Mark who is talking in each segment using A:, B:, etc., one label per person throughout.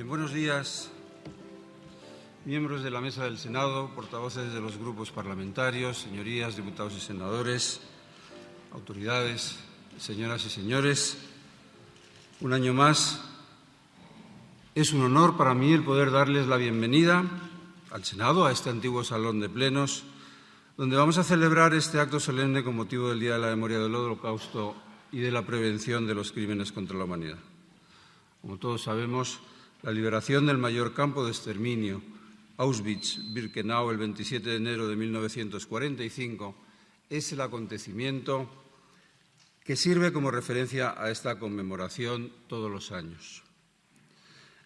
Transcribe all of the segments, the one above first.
A: Buenos días, miembros de la Mesa del Senado, portavoces de los grupos parlamentarios, señorías, diputados y senadores, autoridades, señoras y señores. Un año más, es un honor para mí el poder darles la bienvenida al Senado, a este antiguo salón de plenos, donde vamos a celebrar este acto solemne con motivo del Día de la Memoria del Holocausto y de la prevención de los crímenes contra la humanidad. Como todos sabemos, la liberación del mayor campo de exterminio, Auschwitz-Birkenau, el 27 de enero de 1945, es el acontecimiento que sirve como referencia a esta conmemoración todos los años.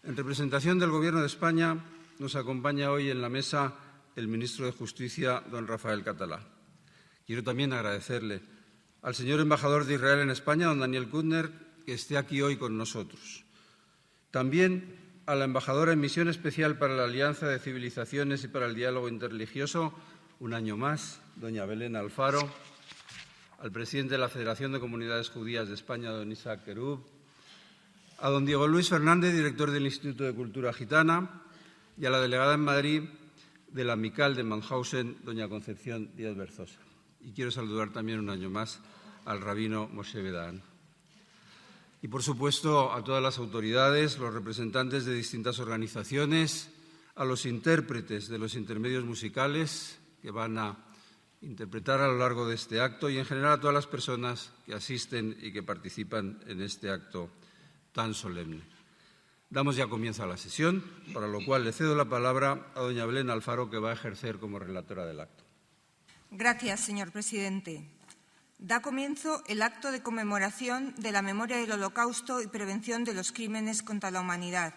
A: En representación del Gobierno de España, nos acompaña hoy en la mesa el ministro de Justicia, don Rafael Catalá. Quiero también agradecerle al señor embajador de Israel en España, don Daniel Kutner, que esté aquí hoy con nosotros. También a la embajadora en misión especial para la Alianza de Civilizaciones y para el Diálogo Interreligioso, un año más, doña Belén Alfaro, al presidente de la Federación de Comunidades Judías de España, don Isaac Querub, a don Diego Luis Fernández, director del Instituto de Cultura Gitana, y a la delegada en Madrid de la Amical de Mauthausen, doña Concepción Díaz Berzosa. Y quiero saludar también un año más al rabino Moshe Bedán. Y, por supuesto, a todas las autoridades, los representantes de distintas organizaciones, a los intérpretes de los intermedios musicales que van a interpretar a lo largo de este acto y, en general, a todas las personas que asisten y que participan en este acto tan solemne. Damos ya comienzo a la sesión, para lo cual le cedo la palabra a doña Belén Alfaro, que va a ejercer como relatora del acto.
B: Gracias, señor presidente. Da comienzo el acto de conmemoración de la memoria del Holocausto y prevención de los crímenes contra la humanidad.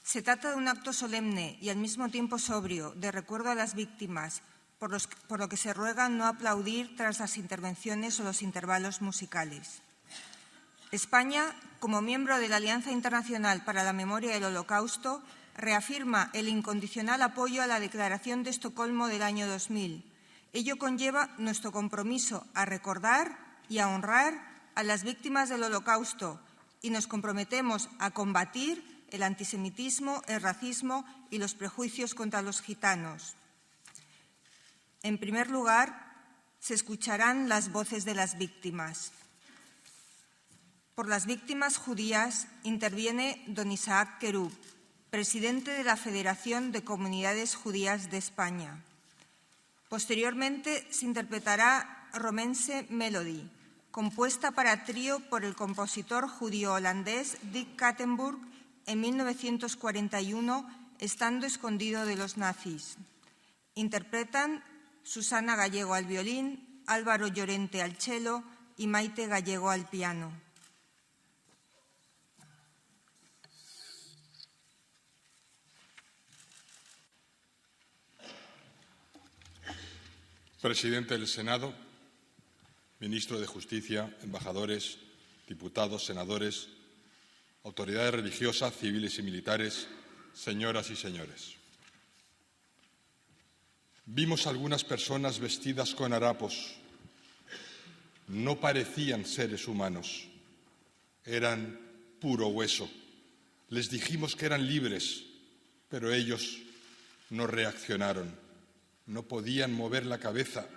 B: Se trata de un acto solemne y al mismo tiempo sobrio de recuerdo a las víctimas, por lo que se ruega no aplaudir tras las intervenciones o los intervalos musicales. España, como miembro de la Alianza Internacional para la Memoria del Holocausto, reafirma el incondicional apoyo a la Declaración de Estocolmo del año 2000. Ello conlleva nuestro compromiso a recordar y a honrar a las víctimas del Holocausto y nos comprometemos a combatir el antisemitismo, el racismo y los prejuicios contra los gitanos. En primer lugar, se escucharán las voces de las víctimas. Por las víctimas judías interviene don Isaac Querub, presidente de la Federación de Comunidades Judías de España. Posteriormente se interpretará Romance Melody, compuesta para trío por el compositor judío-holandés Dick Kattenburg en 1941, estando escondido de los nazis. Interpretan Susana Gallego al violín, Álvaro Llorente al cello y Maite Gallego al piano.
C: Presidente del Senado, ministro de Justicia, embajadores, diputados, senadores, autoridades religiosas, civiles y militares, señoras y señores. Vimos algunas personas vestidas con harapos. No parecían seres humanos, eran puro hueso. Les dijimos que eran libres, pero ellos no reaccionaron. No podían mover la cabeza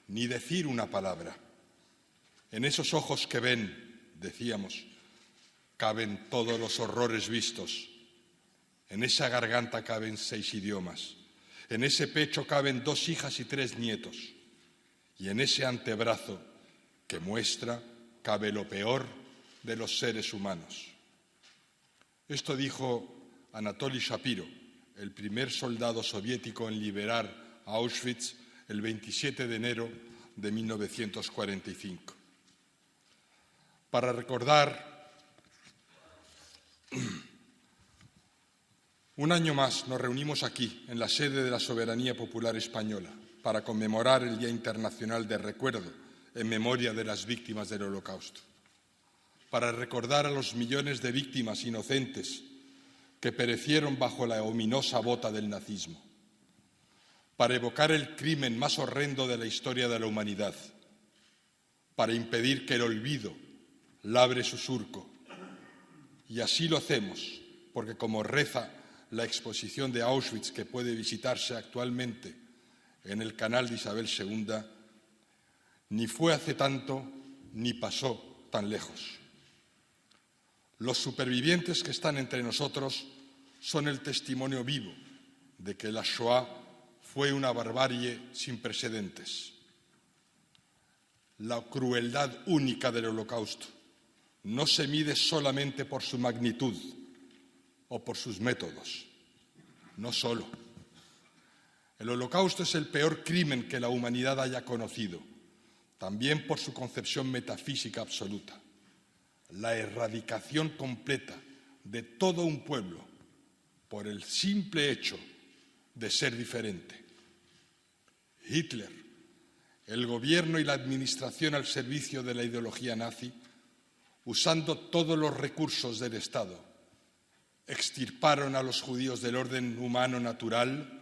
C: ni decir una palabra. En esos ojos que ven, decíamos, caben todos los horrores vistos. En esa garganta caben 6 idiomas. En ese pecho caben 2 hijas y 3 nietos. Y en ese antebrazo que muestra cabe lo peor de los seres humanos. Esto dijo Anatoly Shapiro, el primer soldado soviético en liberar a Auschwitz el 27 de enero de 1945. Para recordar, un año más nos reunimos aquí, en la sede de la Soberanía Popular Española, para conmemorar el Día Internacional de Recuerdo en memoria de las víctimas del Holocausto, para recordar a los millones de víctimas inocentes que perecieron bajo la ominosa bota del nazismo, para evocar el crimen más horrendo de la historia de la humanidad, para impedir que el olvido labre su surco. Y así lo hacemos porque como reza la exposición de Auschwitz que puede visitarse actualmente en el canal de Isabel II, ni fue hace tanto ni pasó tan lejos. Los supervivientes que están entre nosotros son el testimonio vivo de que la Shoah fue una barbarie sin precedentes. La crueldad única del Holocausto no se mide solamente por su magnitud o por sus métodos. No solo. El Holocausto es el peor crimen que la humanidad haya conocido, también por su concepción metafísica absoluta. La erradicación completa de todo un pueblo por el simple hecho de ser diferente. Hitler, el gobierno y la administración al servicio de la ideología nazi, usando todos los recursos del Estado, extirparon a los judíos del orden humano natural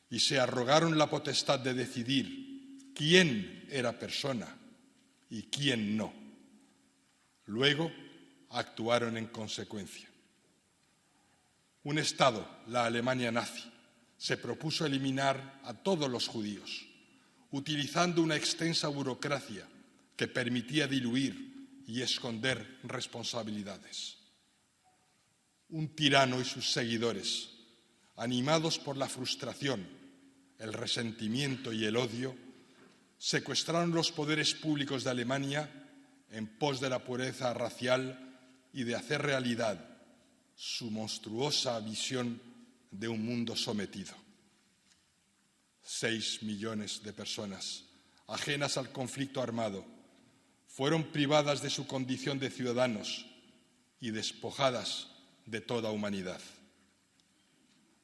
C: y se arrogaron la potestad de decidir quién era persona y quién no. Luego actuaron en consecuencia. Un Estado, la Alemania nazi, se propuso eliminar a todos los judíos, utilizando una extensa burocracia que permitía diluir y esconder responsabilidades. Un tirano y sus seguidores, animados por la frustración, el resentimiento y el odio, secuestraron los poderes públicos de Alemania en pos de la pureza racial y de hacer realidad su monstruosa visión de un mundo sometido. 6 millones de personas, ajenas al conflicto armado, fueron privadas de su condición de ciudadanos y despojadas de toda humanidad.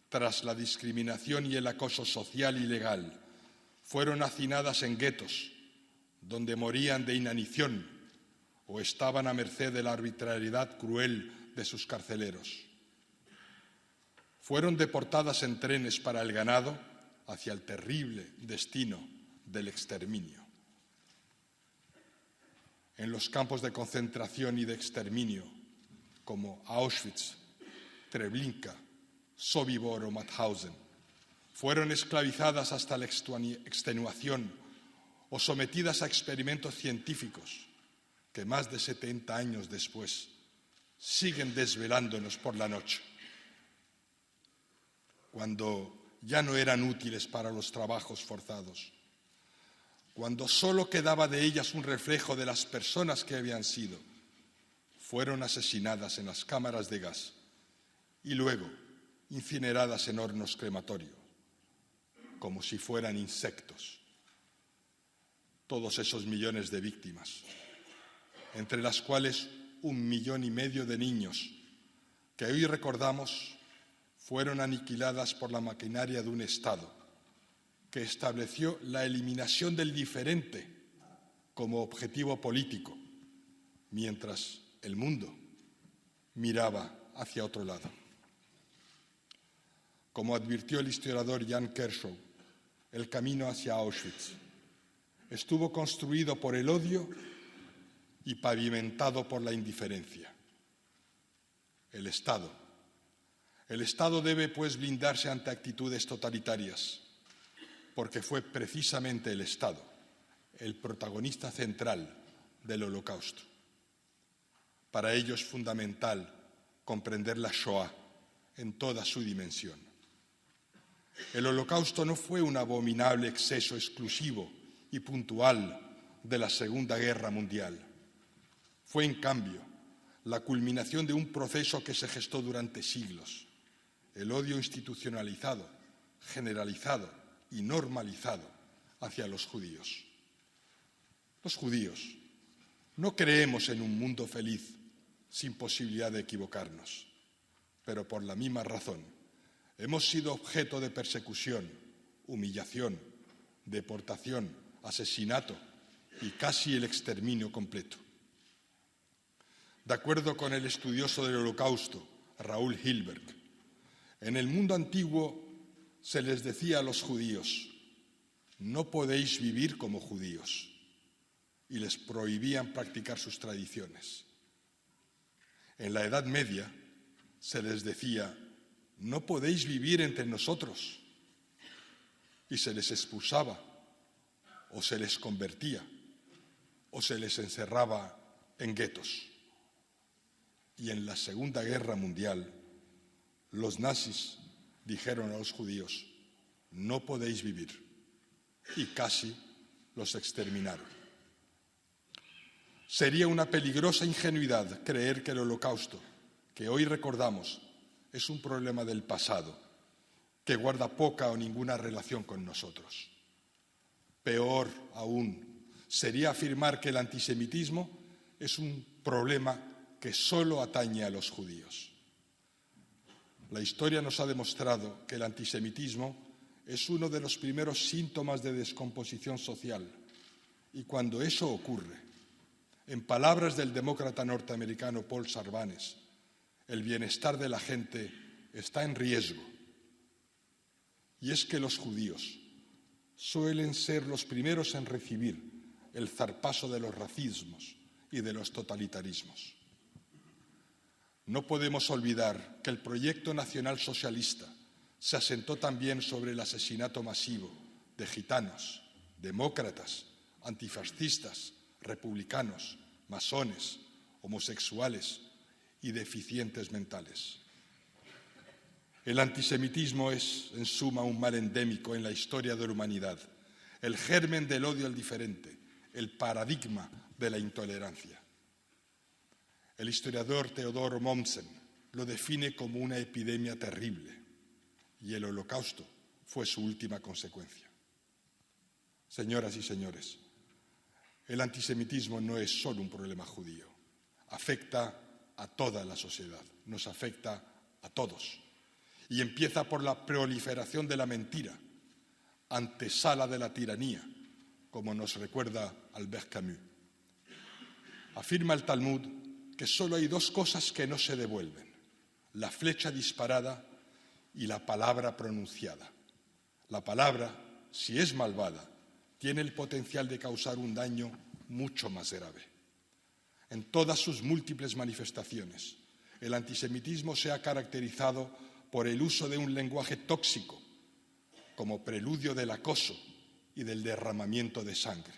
C: Tras la discriminación y el acoso social y legal, fueron hacinadas en guetos, donde morían de inanición o estaban a merced de la arbitrariedad cruel de sus carceleros. Fueron deportadas en trenes para el ganado hacia el terrible destino del exterminio. En los campos de concentración y de exterminio, como Auschwitz, Treblinka, Sobibor o Mauthausen, fueron esclavizadas hasta la extenuación o sometidas a experimentos científicos que más de 70 años después siguen desvelándonos por la noche, cuando ya no eran útiles para los trabajos forzados, cuando solo quedaba de ellas un reflejo de las personas que habían sido, fueron asesinadas en las cámaras de gas y luego incineradas en hornos crematorios, como si fueran insectos. Todos esos millones de víctimas, entre las cuales 1,5 millones de niños que hoy recordamos, fueron aniquiladas por la maquinaria de un Estado que estableció la eliminación del diferente como objetivo político, mientras el mundo miraba hacia otro lado. Como advirtió el historiador Jan Kershaw, el camino hacia Auschwitz estuvo construido por el odio y pavimentado por la indiferencia. El Estado debe, pues, blindarse ante actitudes totalitarias, porque fue precisamente el Estado el protagonista central del Holocausto. Para ello es fundamental comprender la Shoah en toda su dimensión. El Holocausto no fue un abominable exceso exclusivo y puntual de la Segunda Guerra Mundial. Fue, en cambio, la culminación de un proceso que se gestó durante siglos. El odio institucionalizado, generalizado y normalizado hacia los judíos. Los judíos no creemos en un mundo feliz sin posibilidad de equivocarnos, pero por la misma razón hemos sido objeto de persecución, humillación, deportación, asesinato y casi el exterminio completo. De acuerdo con el estudioso del Holocausto, Raúl Hilberg, en el mundo antiguo se les decía a los judíos: no podéis vivir como judíos, y les prohibían practicar sus tradiciones. En la Edad Media se les decía: no podéis vivir entre nosotros, y se les expulsaba, o se les convertía, o se les encerraba en guetos. Y en la Segunda Guerra Mundial, los nazis dijeron a los judíos: no podéis vivir, y casi los exterminaron. Sería una peligrosa ingenuidad creer que el Holocausto, que hoy recordamos, es un problema del pasado, que guarda poca o ninguna relación con nosotros. Peor aún, sería afirmar que el antisemitismo es un problema que solo atañe a los judíos. La historia nos ha demostrado que el antisemitismo es uno de los primeros síntomas de descomposición social, y cuando eso ocurre, en palabras del demócrata norteamericano Paul Sarbanes, el bienestar de la gente está en riesgo. Y es que los judíos suelen ser los primeros en recibir el zarpazo de los racismos y de los totalitarismos. No podemos olvidar que el proyecto nacional socialista se asentó también sobre el asesinato masivo de gitanos, demócratas, antifascistas, republicanos, masones, homosexuales y deficientes mentales. El antisemitismo es, en suma, un mal endémico en la historia de la humanidad, el germen del odio al diferente, el paradigma de la intolerancia. El historiador Theodor Mommsen lo define como una epidemia terrible, y el Holocausto fue su última consecuencia. Señoras y señores, el antisemitismo no es solo un problema judío, afecta a toda la sociedad, nos afecta a todos. Y empieza por la proliferación de la mentira, antesala de la tiranía, como nos recuerda Albert Camus. Afirma el Talmud que solo hay dos cosas que no se devuelven: la flecha disparada y la palabra pronunciada. La palabra, si es malvada, tiene el potencial de causar un daño mucho más grave. En todas sus múltiples manifestaciones, el antisemitismo se ha caracterizado por el uso de un lenguaje tóxico como preludio del acoso y del derramamiento de sangre.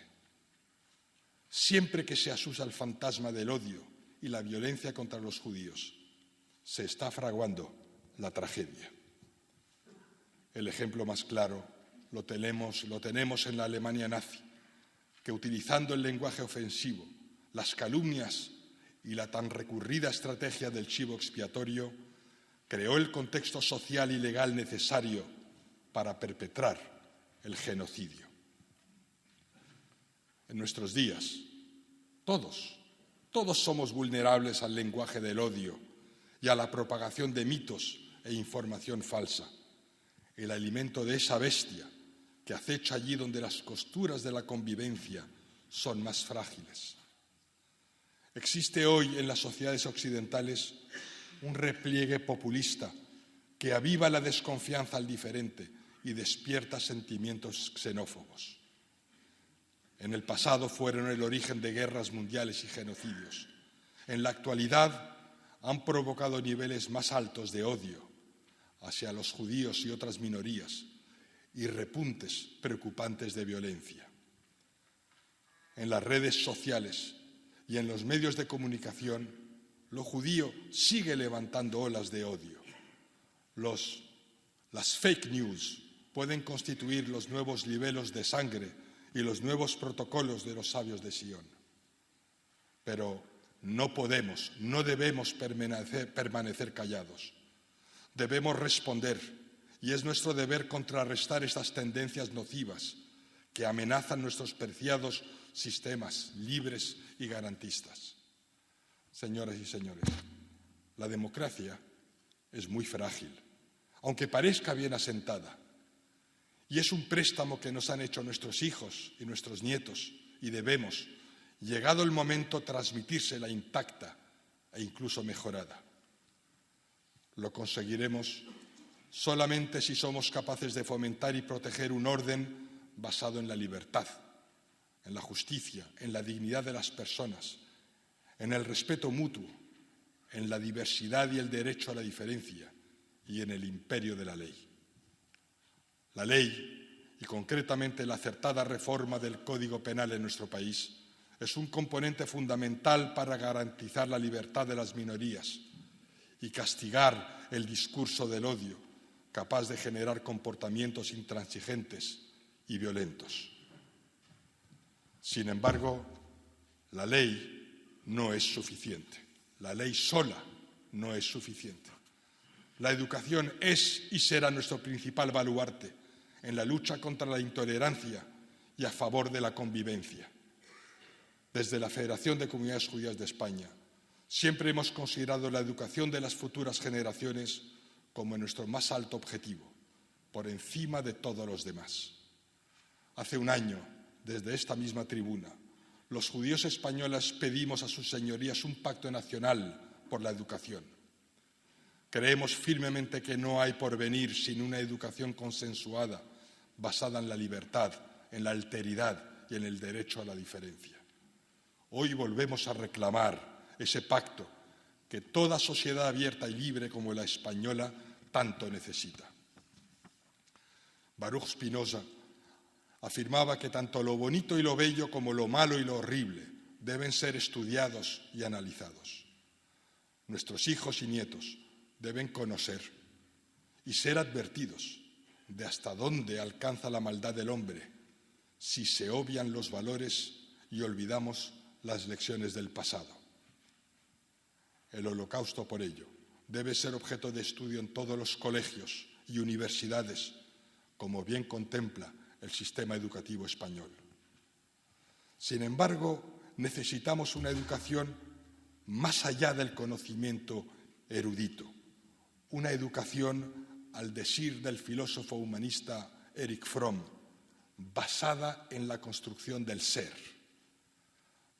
C: Siempre que se asusa el fantasma del odio y la violencia contra los judíos, se está fraguando la tragedia. El ejemplo más claro lo tenemos en la Alemania nazi, que utilizando el lenguaje ofensivo, las calumnias y la tan recurrida estrategia del chivo expiatorio, creó el contexto social y legal necesario para perpetrar el genocidio. En nuestros días, todos somos vulnerables al lenguaje del odio y a la propagación de mitos e información falsa, el alimento de esa bestia que acecha allí donde las costuras de la convivencia son más frágiles. Existe hoy en las sociedades occidentales un repliegue populista que aviva la desconfianza al diferente y despierta sentimientos xenófobos. En el pasado fueron el origen de guerras mundiales y genocidios. En la actualidad han provocado niveles más altos de odio hacia los judíos y otras minorías y repuntes preocupantes de violencia. En las redes sociales y en los medios de comunicación, lo judío sigue levantando olas de odio. Las fake news pueden constituir los nuevos libelos de sangre y los nuevos protocolos de los sabios de Sion. Pero no debemos permanecer callados. Debemos responder, y es nuestro deber contrarrestar estas tendencias nocivas que amenazan nuestros preciados sistemas libres y garantistas. Señoras y señores, la democracia es muy frágil, aunque parezca bien asentada, y es un préstamo que nos han hecho nuestros hijos y nuestros nietos, y debemos, llegado el momento, transmitírsela intacta e incluso mejorada. Lo conseguiremos solamente si somos capaces de fomentar y proteger un orden basado en la libertad, en la justicia, en la dignidad de las personas, en el respeto mutuo, en la diversidad y el derecho a la diferencia y en el imperio de la ley. La ley, y concretamente la acertada reforma del Código Penal en nuestro país, es un componente fundamental para garantizar la libertad de las minorías y castigar el discurso del odio, capaz de generar comportamientos intransigentes y violentos. Sin embargo, la ley no es suficiente. La ley sola no es suficiente. La educación es y será nuestro principal baluarte en la lucha contra la intolerancia y a favor de la convivencia. Desde la Federación de Comunidades Judías de España siempre hemos considerado la educación de las futuras generaciones como nuestro más alto objetivo, por encima de todos los demás. Hace un año, desde esta misma tribuna, los judíos españoles pedimos a sus señorías un pacto nacional por la educación. Creemos firmemente que no hay porvenir sin una educación consensuada, basada en la libertad, en la alteridad y en el derecho a la diferencia. Hoy volvemos a reclamar ese pacto que toda sociedad abierta y libre como la española tanto necesita. Baruch Spinoza afirmaba que tanto lo bonito y lo bello como lo malo y lo horrible deben ser estudiados y analizados. Nuestros hijos y nietos deben conocer y ser advertidos de hasta dónde alcanza la maldad del hombre si se obvian los valores y olvidamos las lecciones del pasado. El Holocausto, por ello, debe ser objeto de estudio en todos los colegios y universidades, como bien contempla el sistema educativo español. Sin embargo, necesitamos una educación más allá del conocimiento erudito, una educación, al decir del filósofo humanista Erich Fromm, basada en la construcción del ser.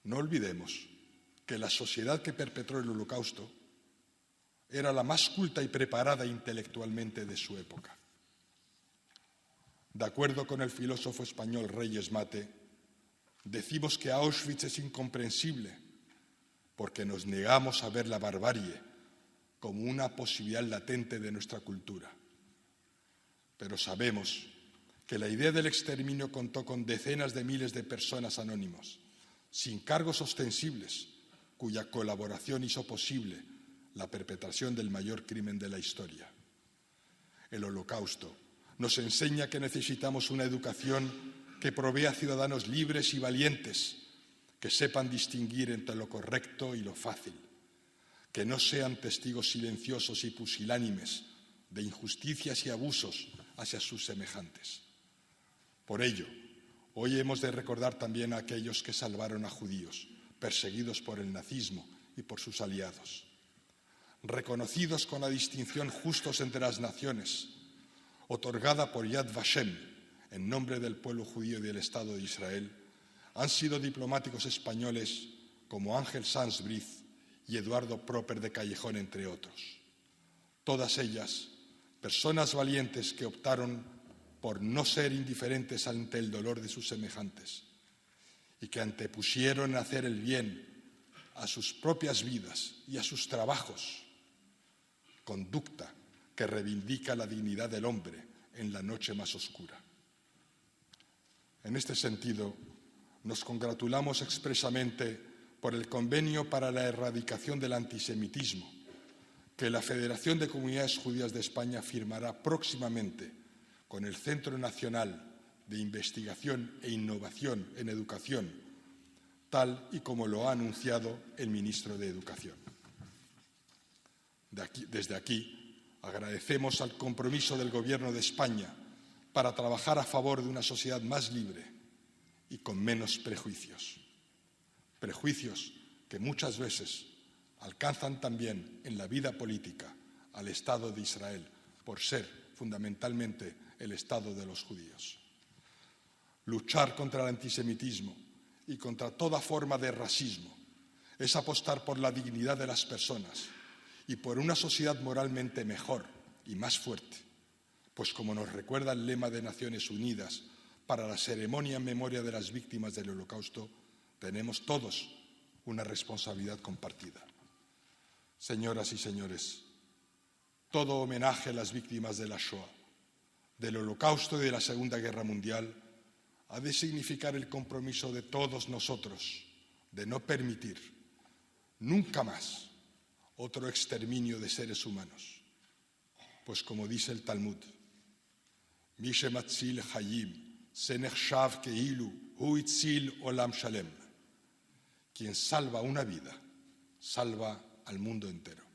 C: No olvidemos que la sociedad que perpetró el Holocausto era la más culta y preparada intelectualmente de su época. De acuerdo con el filósofo español Reyes Mate, decimos que Auschwitz es incomprensible porque nos negamos a ver la barbarie como una posibilidad latente de nuestra cultura. Pero sabemos que la idea del exterminio contó con decenas de miles de personas anónimas, sin cargos ostensibles, cuya colaboración hizo posible la perpetración del mayor crimen de la historia. El Holocausto nos enseña que necesitamos una educación que provea ciudadanos libres y valientes, que sepan distinguir entre lo correcto y lo fácil, que no sean testigos silenciosos y pusilánimes de injusticias y abusos hacia sus semejantes. Por ello, hoy hemos de recordar también a aquellos que salvaron a judíos, perseguidos por el nazismo y por sus aliados. Reconocidos con la distinción Justos entre las Naciones, otorgada por Yad Vashem en nombre del pueblo judío y del Estado de Israel, han sido diplomáticos españoles como Ángel Sanz Briz y Eduardo Proper de Callejón, entre otros. Todas ellas, personas valientes que optaron por no ser indiferentes ante el dolor de sus semejantes y que antepusieron hacer el bien a sus propias vidas y a sus trabajos, conducta que reivindica la dignidad del hombre en la noche más oscura. En este sentido, nos congratulamos expresamente por el Convenio para la Erradicación del Antisemitismo, que la Federación de Comunidades Judías de España firmará próximamente con el Centro Nacional de Investigación e Innovación en Educación, tal y como lo ha anunciado el ministro de Educación. Desde aquí, agradecemos al compromiso del Gobierno de España para trabajar a favor de una sociedad más libre y con menos prejuicios. Prejuicios que muchas veces alcanzan también en la vida política al Estado de Israel, por ser fundamentalmente el Estado de los judíos. Luchar contra el antisemitismo y contra toda forma de racismo es apostar por la dignidad de las personas y por una sociedad moralmente mejor y más fuerte, pues como nos recuerda el lema de Naciones Unidas para la ceremonia en memoria de las víctimas del Holocausto, tenemos todos una responsabilidad compartida. Señoras y señores, todo homenaje a las víctimas de la Shoah, del Holocausto y de la Segunda Guerra Mundial ha de significar el compromiso de todos nosotros de no permitir nunca más otro exterminio de seres humanos. Pues como dice el Talmud, Mi shematzil hayim, se nechshav keilu, hu itzil olam shalem. Quien salva una vida, salva al mundo entero.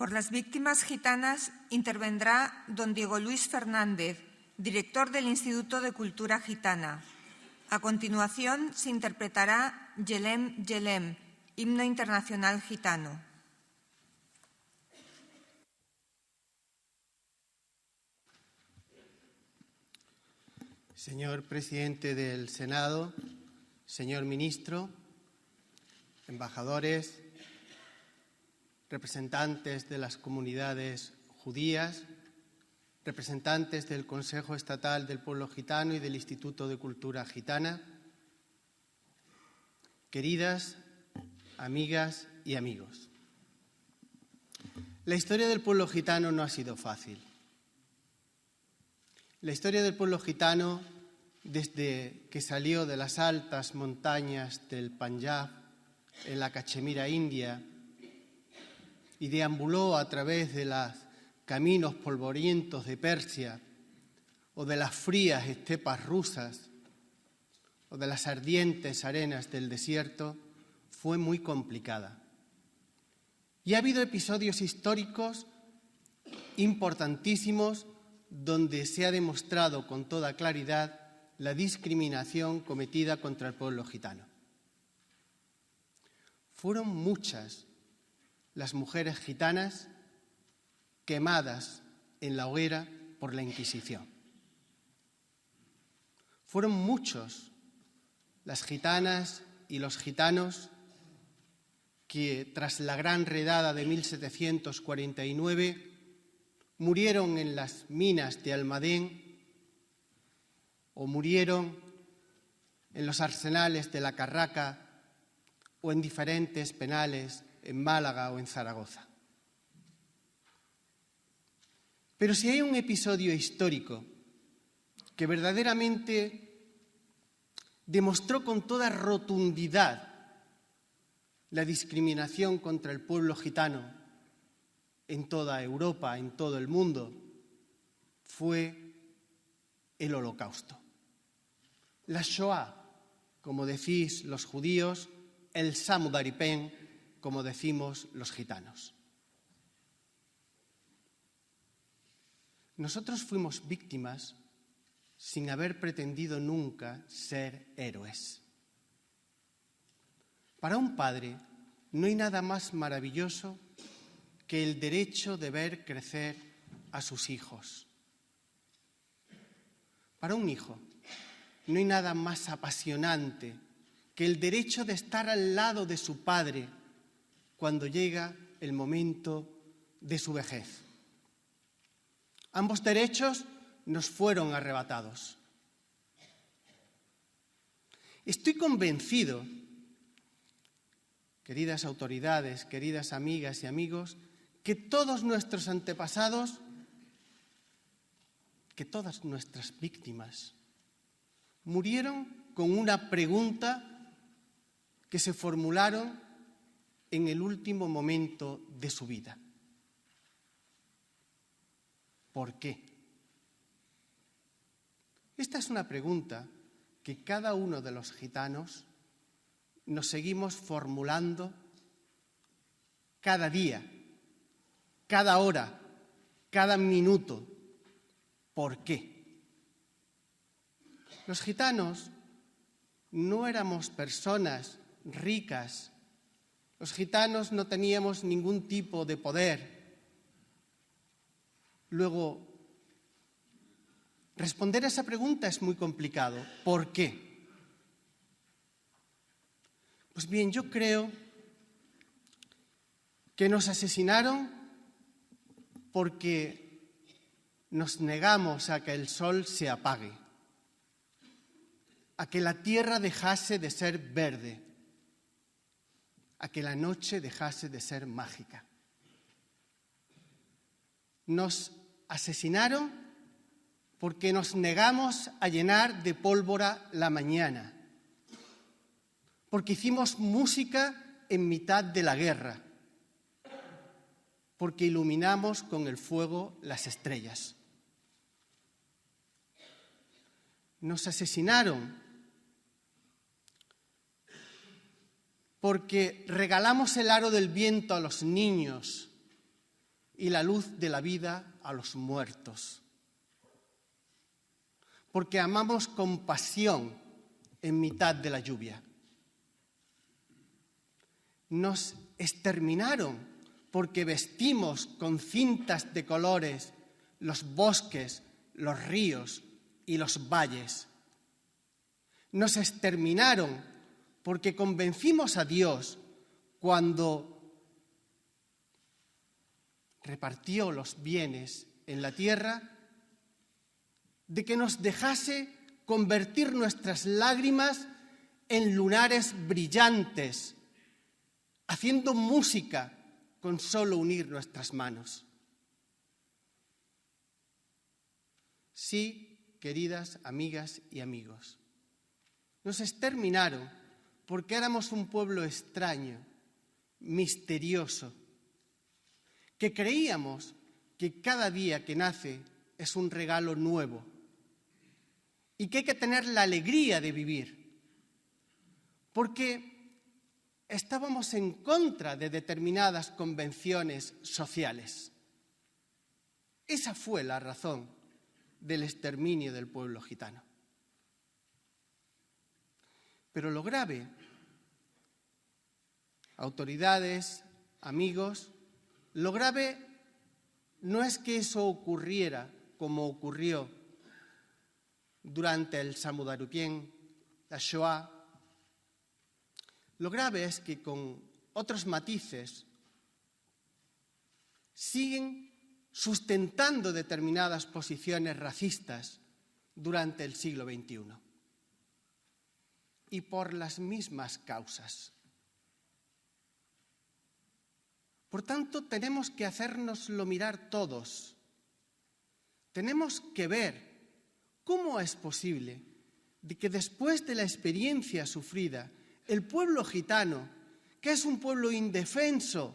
B: Por las víctimas gitanas intervendrá don Diego Luis Fernández, director del Instituto de Cultura Gitana. A continuación se interpretará Yelem Yelem, himno internacional gitano.
D: Señor presidente del Senado, señor ministro, embajadores, representantes de las comunidades judías, representantes del Consejo Estatal del Pueblo Gitano y del Instituto de Cultura Gitana, queridas amigas y amigos. La historia del pueblo gitano no ha sido fácil. La historia del pueblo gitano, desde que salió de las altas montañas del Panjab, en la Cachemira india, y deambuló a través de los caminos polvorientos de Persia, o de las frías estepas rusas, o de las ardientes arenas del desierto, fue muy complicada. Y ha habido episodios históricos importantísimos donde se ha demostrado con toda claridad la discriminación cometida contra el pueblo gitano. fueron muchas las mujeres gitanas quemadas en la hoguera por la Inquisición. Fueron muchos las gitanas y los gitanos que, tras la gran redada de 1749, murieron en las minas de Almadén o murieron en los arsenales de la Carraca o en diferentes penales en Málaga o en Zaragoza. Pero si hay un episodio histórico que verdaderamente demostró con toda rotundidad la discriminación contra el pueblo gitano en toda Europa, en todo el mundo, fue el Holocausto. La Shoah, como decís los judíos, el Samudaripen, como decimos los gitanos. Nosotros fuimos víctimas sin haber pretendido nunca ser héroes. Para un padre no hay nada más maravilloso que el derecho de ver crecer a sus hijos. Para un hijo no hay nada más apasionante que el derecho de estar al lado de su padre cuando llega el momento de su vejez. Ambos derechos nos fueron arrebatados. Estoy convencido, queridas autoridades, queridas amigas y amigos, que todos nuestros antepasados, que todas nuestras víctimas, murieron con una pregunta que se formularon en el último momento de su vida. ¿Por qué? Esta es una pregunta que cada uno de los gitanos nos seguimos formulando cada día, cada hora, cada minuto. ¿Por qué? Los gitanos no éramos personas ricas. Los gitanos no teníamos ningún tipo de poder. Luego, responder a esa pregunta es muy complicado. ¿Por qué? Pues bien, yo creo que nos asesinaron porque nos negamos a que el sol se apague, a que la tierra dejase de ser verde, a que la noche dejase de ser mágica. Nos asesinaron porque nos negamos a llenar de pólvora la mañana, porque hicimos música en mitad de la guerra, porque iluminamos con el fuego las estrellas. Nos asesinaron porque regalamos el aro del viento a los niños y la luz de la vida a los muertos. Porque amamos con pasión en mitad de la lluvia. Nos exterminaron porque vestimos con cintas de colores los bosques, los ríos y los valles. Nos exterminaron porque convencimos a Dios cuando repartió los bienes en la tierra de que nos dejase convertir nuestras lágrimas en lunares brillantes, haciendo música con solo unir nuestras manos. Sí, queridas amigas y amigos, nos exterminaron porque éramos un pueblo extraño, misterioso, que creíamos que cada día que nace es un regalo nuevo y que hay que tener la alegría de vivir, porque estábamos en contra de determinadas convenciones sociales. Esa fue la razón del exterminio del pueblo gitano. Pero lo grave autoridades, amigos, lo grave no es que eso ocurriera como ocurrió durante el Samudaripen, la Shoah. Lo grave es que con otros matices siguen sustentando determinadas posiciones racistas durante el siglo XXI y por las mismas causas. Por tanto, tenemos que hacérnoslo mirar todos. Tenemos que ver cómo es posible de que después de la experiencia sufrida, el pueblo gitano, que es un pueblo indefenso,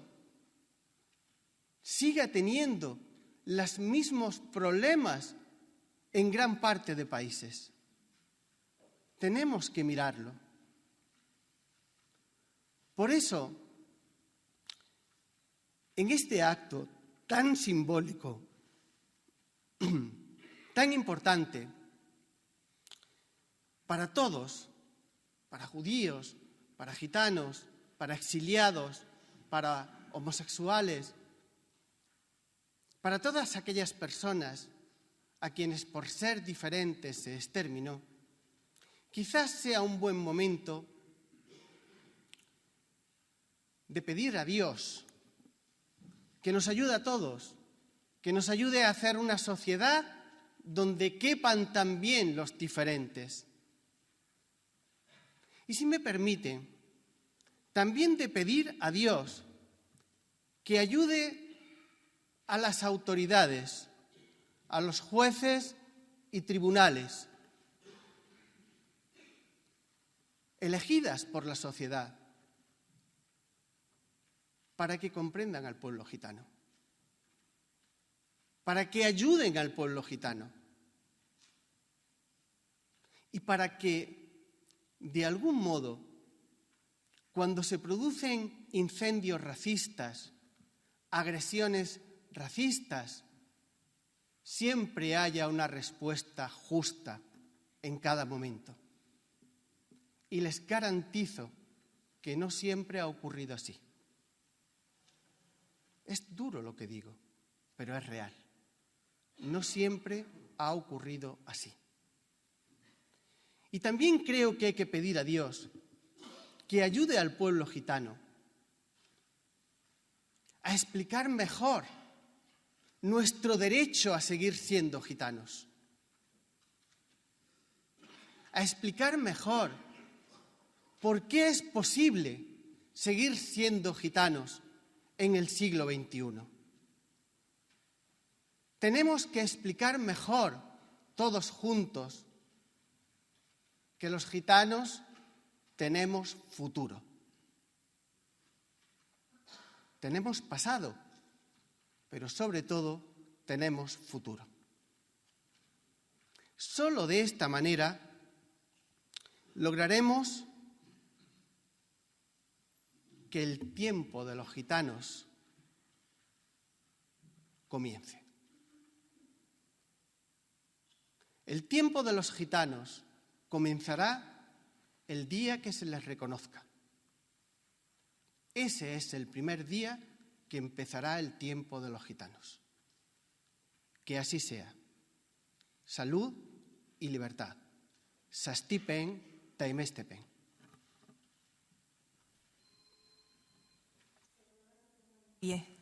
D: siga teniendo los mismos problemas en gran parte de países. Tenemos que mirarlo. Por eso, en este acto tan simbólico, tan importante para todos, para judíos, para gitanos, para exiliados, para homosexuales, para todas aquellas personas a quienes por ser diferentes se exterminó, quizás sea un buen momento de pedir a Dios que nos ayude a todos, que nos ayude a hacer una sociedad donde quepan también los diferentes. Y si me permite, también de pedir a Dios que ayude a las autoridades, a los jueces y tribunales, elegidas por la sociedad, para que comprendan al pueblo gitano, para que ayuden al pueblo gitano y para que, de algún modo, cuando se producen incendios racistas, agresiones racistas, siempre haya una respuesta justa en cada momento. Y les garantizo que no siempre ha ocurrido así. Es duro lo que digo, pero es real. No siempre ha ocurrido así. Y también creo que hay que pedir a Dios que ayude al pueblo gitano a explicar mejor nuestro derecho a seguir siendo gitanos, a explicar mejor por qué es posible seguir siendo gitanos en el siglo XXI. Tenemos que explicar mejor, todos juntos, que los gitanos tenemos futuro. Tenemos pasado, pero sobre todo tenemos futuro. Solo de esta manera lograremos que el tiempo de los gitanos comience. El tiempo de los gitanos comenzará el día que se les reconozca. Ese es el primer día que empezará el tiempo de los gitanos. Que así sea. Salud y libertad. Sastipen, taimestepen.
B: Bien.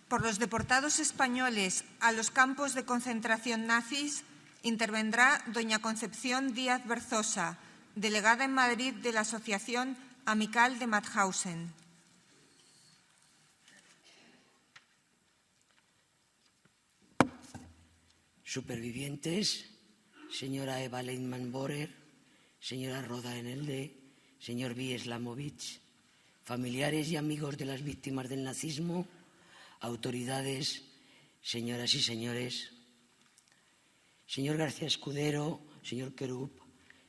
B: por los deportados españoles a los campos de concentración nazis intervendrá doña Concepción Díaz Berzosa, delegada en Madrid de la Asociación Amical de Mauthausen.
E: Supervivientes, señora Eva Leitman-Borer, señora Roda Enelde, señor V. Slamovich, familiares y amigos de las víctimas del nazismo, autoridades, señoras y señores, señor García Escudero, señor Querub,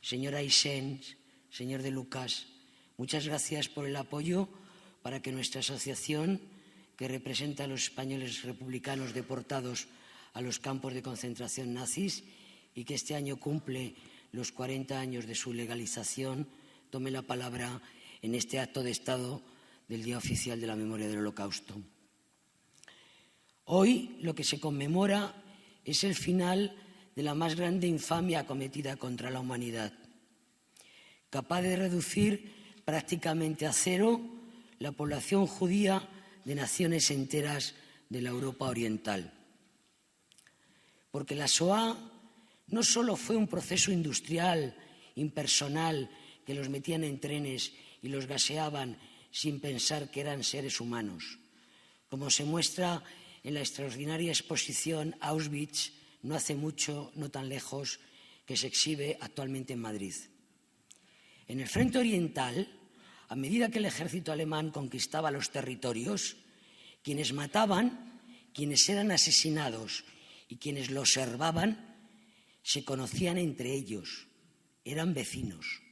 E: señora Isens, señor De Lucas, muchas gracias por el apoyo para que nuestra asociación, que representa a los españoles republicanos deportados a los campos de concentración nazis y que este año cumple los 40 años de su legalización, tome la palabra en este acto de Estado del Día Oficial de la Memoria del Holocausto. Hoy lo que se conmemora es el final de la más grande infamia cometida contra la humanidad, capaz de reducir prácticamente a cero la población judía de naciones enteras de la Europa oriental. Porque la Shoah no solo fue un proceso industrial, impersonal, que los metían en trenes y los gaseaban sin pensar que eran seres humanos, como se muestra en la extraordinaria exposición Auschwitz, no hace mucho, no tan lejos, que se exhibe actualmente en Madrid. En el frente oriental, a medida que el ejército alemán conquistaba los territorios, quienes mataban, quienes eran asesinados y quienes lo observaban, se conocían entre ellos, eran vecinos.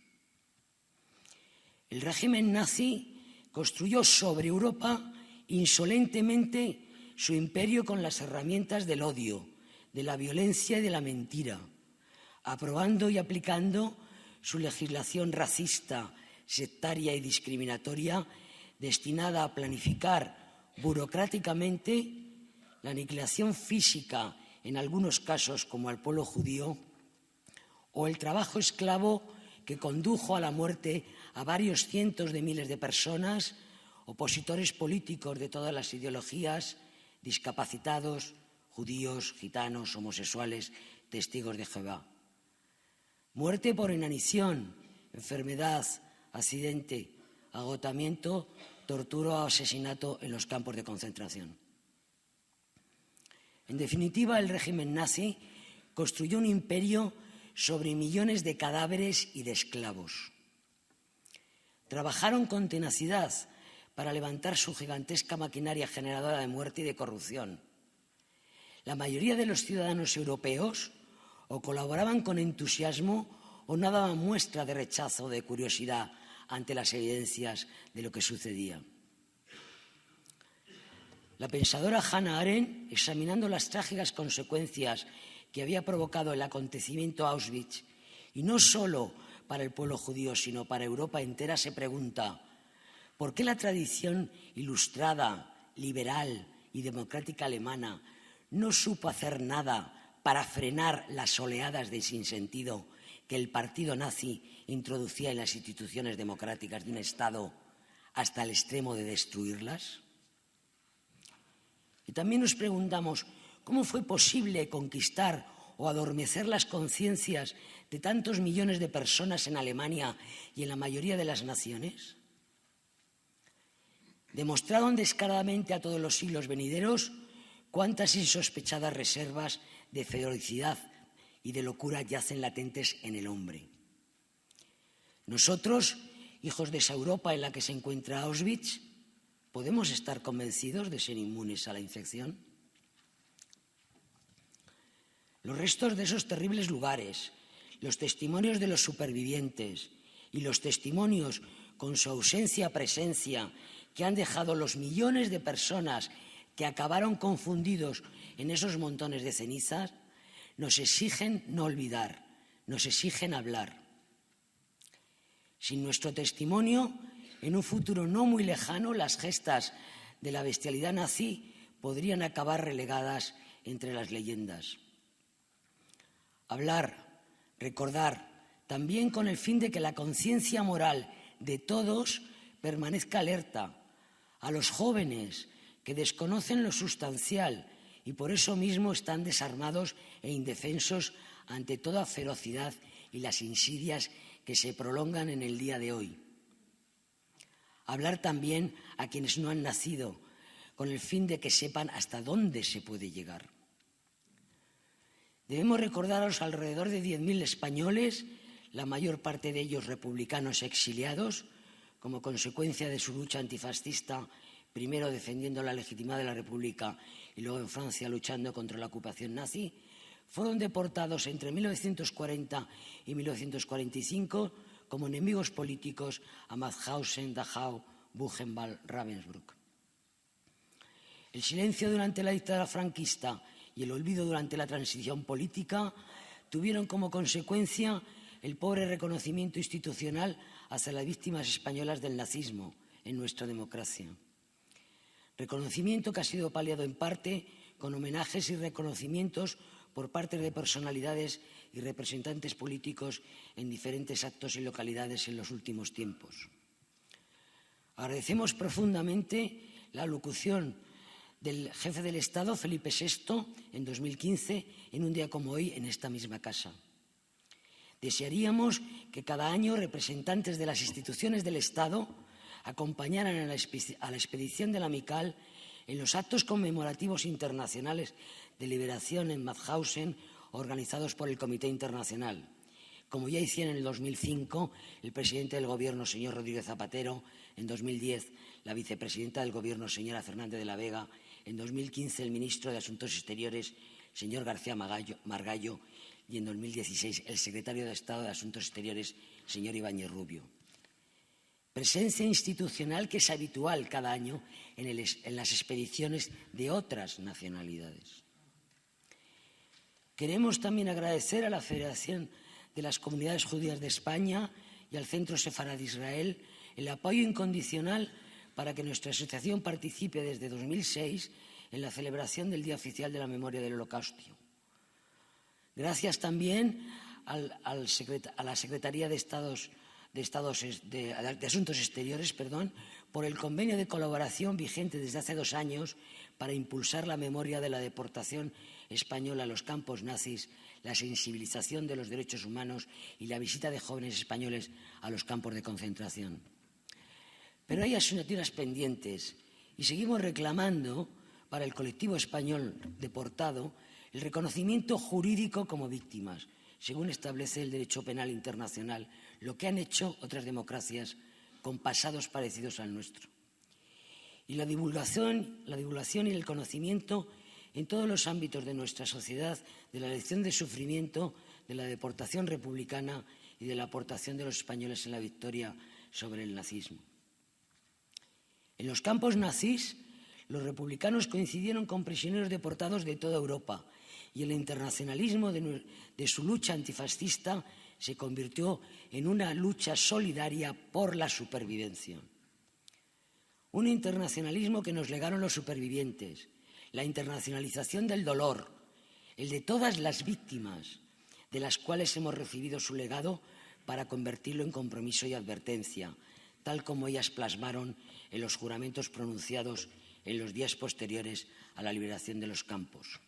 E: El régimen nazi construyó sobre Europa insolentemente su imperio con las herramientas del odio, de la violencia y de la mentira, aprobando y aplicando su legislación racista, sectaria y discriminatoria, destinada a planificar burocráticamente la aniquilación física, en algunos casos como al pueblo judío, o el trabajo esclavo que condujo a la muerte a varios cientos de miles de personas, opositores políticos de todas las ideologías, discapacitados, judíos, gitanos, homosexuales, testigos de Jehová. Muerte por inanición, enfermedad, accidente, agotamiento, tortura o asesinato en los campos de concentración. En definitiva, el régimen nazi construyó un imperio sobre millones de cadáveres y de esclavos. Trabajaron con tenacidad para levantar su gigantesca maquinaria generadora de muerte y de corrupción. La mayoría de los ciudadanos europeos o colaboraban con entusiasmo o no daban muestra de rechazo o de curiosidad ante las evidencias de lo que sucedía. La pensadora Hannah Arendt, examinando las trágicas consecuencias que había provocado el acontecimiento Auschwitz, y no solo para el pueblo judío, sino para Europa entera, se pregunta: ¿por qué la tradición ilustrada, liberal y democrática alemana no supo hacer nada para frenar las oleadas de sinsentido que el partido nazi introducía en las instituciones democráticas de un Estado hasta el extremo de destruirlas? Y también nos preguntamos, ¿cómo fue posible conquistar o adormecer las conciencias de tantos millones de personas en Alemania y en la mayoría de las naciones? Demostraron descaradamente a todos los siglos venideros cuántas insospechadas reservas de ferocidad y de locura yacen latentes en el hombre. Nosotros, hijos de esa Europa en la que se encuentra Auschwitz, ¿podemos estar convencidos de ser inmunes a la infección? Los restos de esos terribles lugares, los testimonios de los supervivientes y los testimonios con su ausencia-presencia que han dejado los millones de personas que acabaron confundidos en esos montones de cenizas, nos exigen no olvidar, nos exigen hablar. Sin nuestro testimonio, en un futuro no muy lejano, las gestas de la bestialidad nazi podrían acabar relegadas entre las leyendas. Hablar, recordar, también con el fin de que la conciencia moral de todos permanezca alerta. A los jóvenes que desconocen lo sustancial y por eso mismo están desarmados e indefensos ante toda ferocidad y las insidias que se prolongan en el día de hoy. Hablar también a quienes no han nacido, con el fin de que sepan hasta dónde se puede llegar. Debemos recordar a los alrededor de 10.000 españoles, la mayor parte de ellos republicanos exiliados, como consecuencia de su lucha antifascista, primero defendiendo la legitimidad de la República y luego en Francia luchando contra la ocupación nazi, fueron deportados entre 1940 y 1945 como enemigos políticos a Mauthausen, Dachau, Buchenwald, Ravensbrück. El silencio durante la dictadura franquista y el olvido durante la transición política tuvieron como consecuencia el pobre reconocimiento institucional hacia las víctimas españolas del nazismo en nuestra democracia. Reconocimiento que ha sido paliado en parte con homenajes y reconocimientos por parte de personalidades y representantes políticos en diferentes actos y localidades en los últimos tiempos. Agradecemos profundamente la alocución del jefe del Estado, Felipe VI, en 2015, en un día como hoy, en esta misma casa. Desearíamos que cada año representantes de las instituciones del Estado acompañaran a la expedición de la Amical en los actos conmemorativos internacionales de liberación en Mauthausen organizados por el Comité Internacional, como ya hicieron en el 2005 el presidente del Gobierno, señor Rodríguez Zapatero, en 2010 la vicepresidenta del Gobierno, señora Fernández de la Vega, en 2015 el ministro de Asuntos Exteriores, señor García Margallo, y en 2016 el secretario de Estado de Asuntos Exteriores, señor Ibáñez Rubio. Presencia institucional que es habitual cada año en las expediciones de otras nacionalidades. Queremos también agradecer a la Federación de las Comunidades Judías de España y al Centro Sefarad de Israel el apoyo incondicional para que nuestra asociación participe desde 2006 en la celebración del Día Oficial de la Memoria del Holocausto. Gracias también a la Secretaría de Asuntos Exteriores, por el convenio de colaboración vigente desde hace 2 años para impulsar la memoria de la deportación española a los campos nazis, la sensibilización de los derechos humanos y la visita de jóvenes españoles a los campos de concentración. Pero hay asignaturas pendientes y seguimos reclamando para el colectivo español deportado el reconocimiento jurídico como víctimas, según establece el derecho penal internacional, lo que han hecho otras democracias con pasados parecidos al nuestro. Y la divulgación y el conocimiento en todos los ámbitos de nuestra sociedad de la lección de sufrimiento, de la deportación republicana y de la aportación de los españoles en la victoria sobre el nazismo. En los campos nazis, los republicanos coincidieron con prisioneros deportados de toda Europa y el internacionalismo de su lucha antifascista se convirtió en una lucha solidaria por la supervivencia. Un internacionalismo que nos legaron los supervivientes, la internacionalización del dolor, el de todas las víctimas, de las cuales hemos recibido su legado para convertirlo en compromiso y advertencia, tal como ellas plasmaron en los juramentos pronunciados en los días posteriores a la liberación de los campos.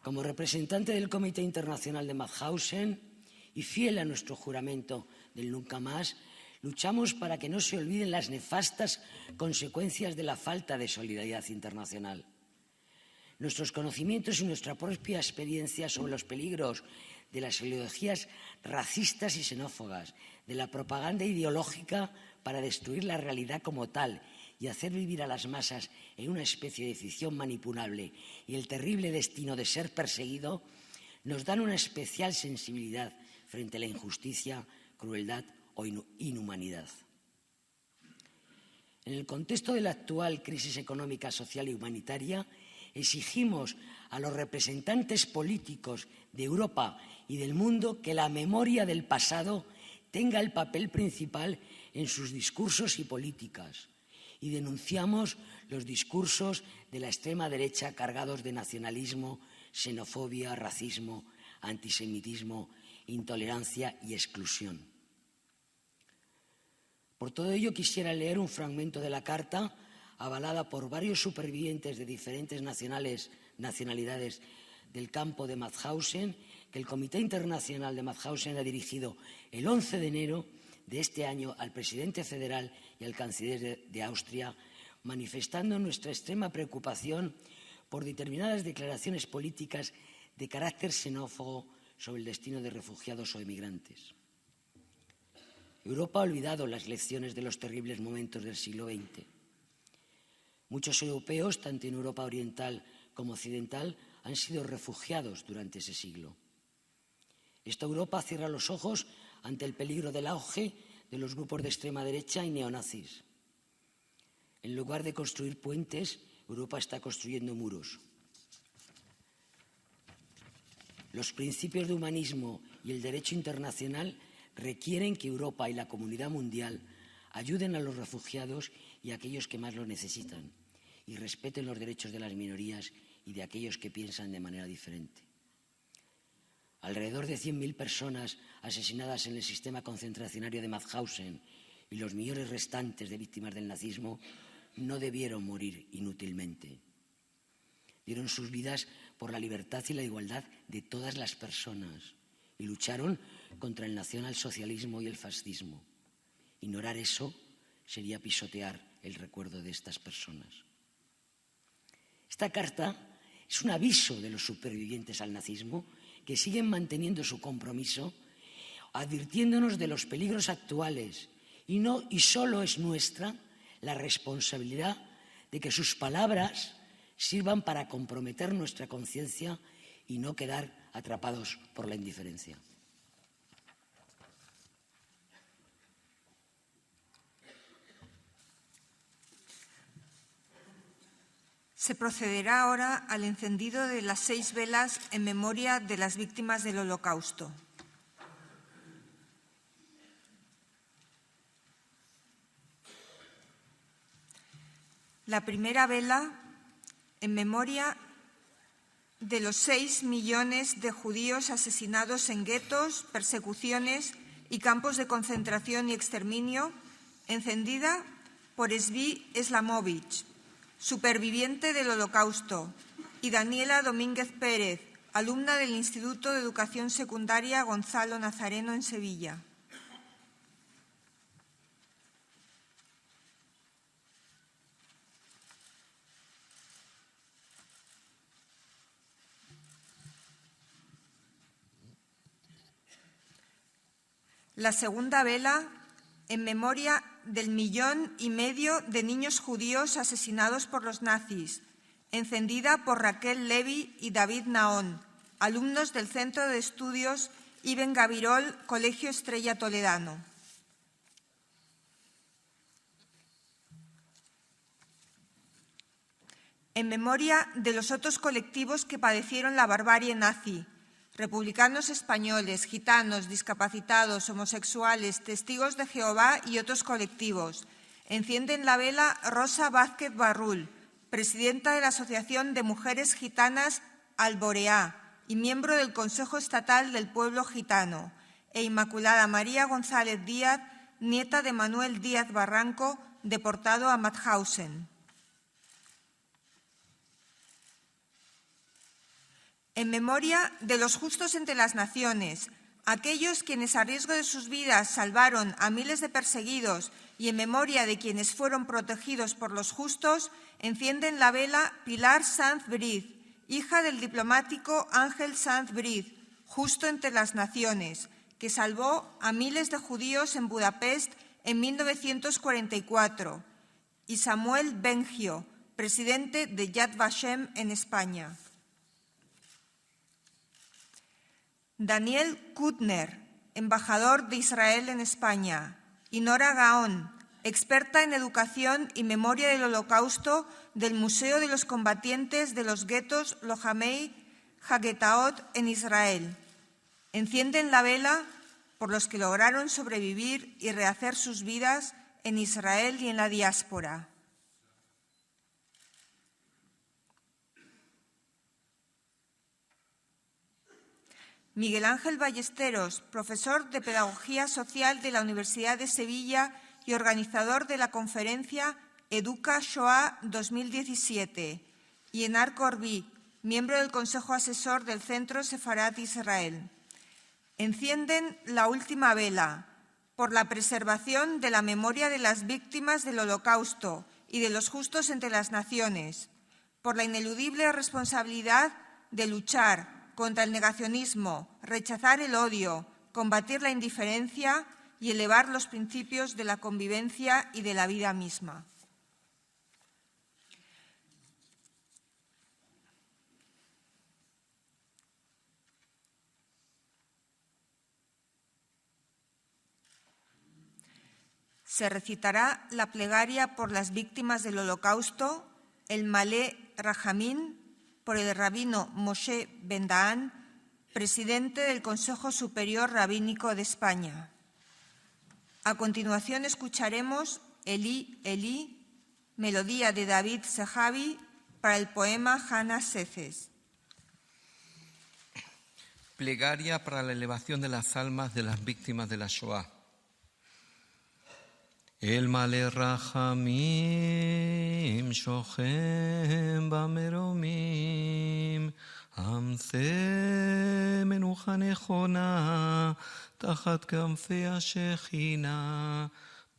E: Como representante del Comité Internacional de Mauthausen y fiel a nuestro juramento del nunca más, luchamos para que no se olviden las nefastas consecuencias de la falta de solidaridad internacional. Nuestros conocimientos y nuestra propia experiencia sobre los peligros de las ideologías racistas y xenófobas, de la propaganda ideológica para destruir la realidad como tal y hacer vivir a las masas en una especie de ficción manipulable y el terrible destino de ser perseguido, nos dan una especial sensibilidad frente a la injusticia, crueldad o inhumanidad. En el contexto de la actual crisis económica, social y humanitaria, exigimos a los representantes políticos de Europa y del mundo que la memoria del pasado tenga el papel principal en sus discursos y políticas, y denunciamos los discursos de la extrema derecha cargados de nacionalismo, xenofobia, racismo, antisemitismo, intolerancia y exclusión. Por todo ello quisiera leer un fragmento de la carta avalada por varios supervivientes de diferentes nacionalidades del campo de Mauthausen, que el Comité Internacional de Mauthausen ha dirigido el 11 de enero de este año al presidente federal y al canciller de Austria, manifestando nuestra extrema preocupación por determinadas declaraciones políticas de carácter xenófobo sobre el destino de refugiados o emigrantes. Europa ha olvidado las lecciones de los terribles momentos del siglo XX. Muchos europeos, tanto en Europa oriental como occidental, han sido refugiados durante ese siglo. Esta Europa cierra los ojos ante el peligro del auge de los grupos de extrema derecha y neonazis. En lugar de construir puentes, Europa está construyendo muros. Los principios de humanismo y el derecho internacional requieren que Europa y la comunidad mundial ayuden a los refugiados y a aquellos que más lo necesitan y respeten los derechos de las minorías y de aquellos que piensan de manera diferente. Alrededor de 100.000 personas asesinadas en el sistema concentracionario de Mauthausen y los millones restantes de víctimas del nazismo no debieron morir inútilmente. Dieron sus vidas por la libertad y la igualdad de todas las personas y lucharon contra el nacionalsocialismo y el fascismo. Ignorar eso sería pisotear el recuerdo de estas personas. Esta carta es un aviso de los supervivientes al nazismo que siguen manteniendo su compromiso, advirtiéndonos de los peligros actuales y solo es nuestra la responsabilidad de que sus palabras sirvan para comprometer nuestra conciencia y no quedar atrapados por la indiferencia.
B: Se procederá ahora al encendido de las 6 velas en memoria de las víctimas del Holocausto. La primera vela en memoria de los 6 millones de judíos asesinados en guetos, persecuciones y campos de concentración y exterminio, encendida por Zvi Slamovich, superviviente del Holocausto, y Daniela Domínguez Pérez, alumna del Instituto de Educación Secundaria Gonzalo Nazareno en Sevilla. La segunda vela en memoria del 1,5 millones de niños judíos asesinados por los nazis, encendida por Raquel Levy y David Naón, alumnos del Centro de Estudios Ibn Gabirol, Colegio Estrella Toledano. En memoria de los otros colectivos que padecieron la barbarie nazi, republicanos españoles, gitanos, discapacitados, homosexuales, testigos de Jehová y otros colectivos. Encienden la vela Rosa Vázquez Barrul, presidenta de la Asociación de Mujeres Gitanas Alboreá y miembro del Consejo Estatal del Pueblo Gitano, e Inmaculada María González Díaz, nieta de Manuel Díaz Barranco, deportado a Mauthausen. En memoria de los justos entre las naciones, aquellos quienes a riesgo de sus vidas salvaron a miles de perseguidos, y en memoria de quienes fueron protegidos por los justos, encienden la vela Pilar Sanz Briz, hija del diplomático Ángel Sanz Briz, justo entre las naciones, que salvó a miles de judíos en Budapest en 1944, y Samuel Bengio, presidente de Yad Vashem en España. Daniel Kutner, embajador de Israel en España, y Nora Gaón, experta en educación y memoria del Holocausto del Museo de los Combatientes de los Guetos Lojamei Hagetaot en Israel. Encienden la vela por los que lograron sobrevivir y rehacer sus vidas en Israel y en la diáspora. Miguel Ángel Ballesteros, profesor de Pedagogía Social de la Universidad de Sevilla y organizador de la conferencia Educa Shoah 2017, y Enar Corbi, miembro del Consejo Asesor del Centro Sefarat Israel. Encienden la última vela por la preservación de la memoria de las víctimas del Holocausto y de los justos entre las naciones, por la ineludible responsabilidad de luchar contra el negacionismo, rechazar el odio, combatir la indiferencia y elevar los principios de la convivencia y de la vida misma. Se recitará la plegaria por las víctimas del Holocausto, el Malé Rahamín, por el rabino Moshe Ben Dahan, presidente del Consejo Superior Rabínico de España. A continuación escucharemos Elí, Elí, melodía de David Sejavi para el poema Hannah Sefes.
F: Plegaria para la elevación de las almas de las víctimas de la Shoah. El Malé Rahamim Shochem Bameromim Amse Menuja Nechona Tachat Kanfei Ashechina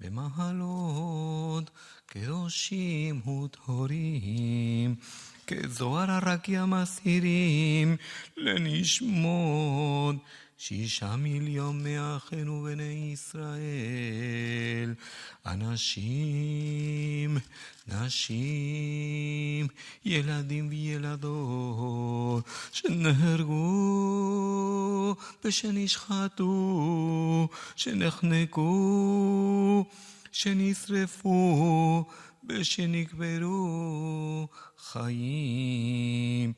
F: Bemahalot Kedoshim Utorim כזוהר הרקיע מסירים לנשמות 6,000,000 מאחינו בני ישראל, אנשים, נשים, ילדים וילדות, שנהרגו ושנשחטו, שנחנקו, שנשרפו, ושנקברו חיים.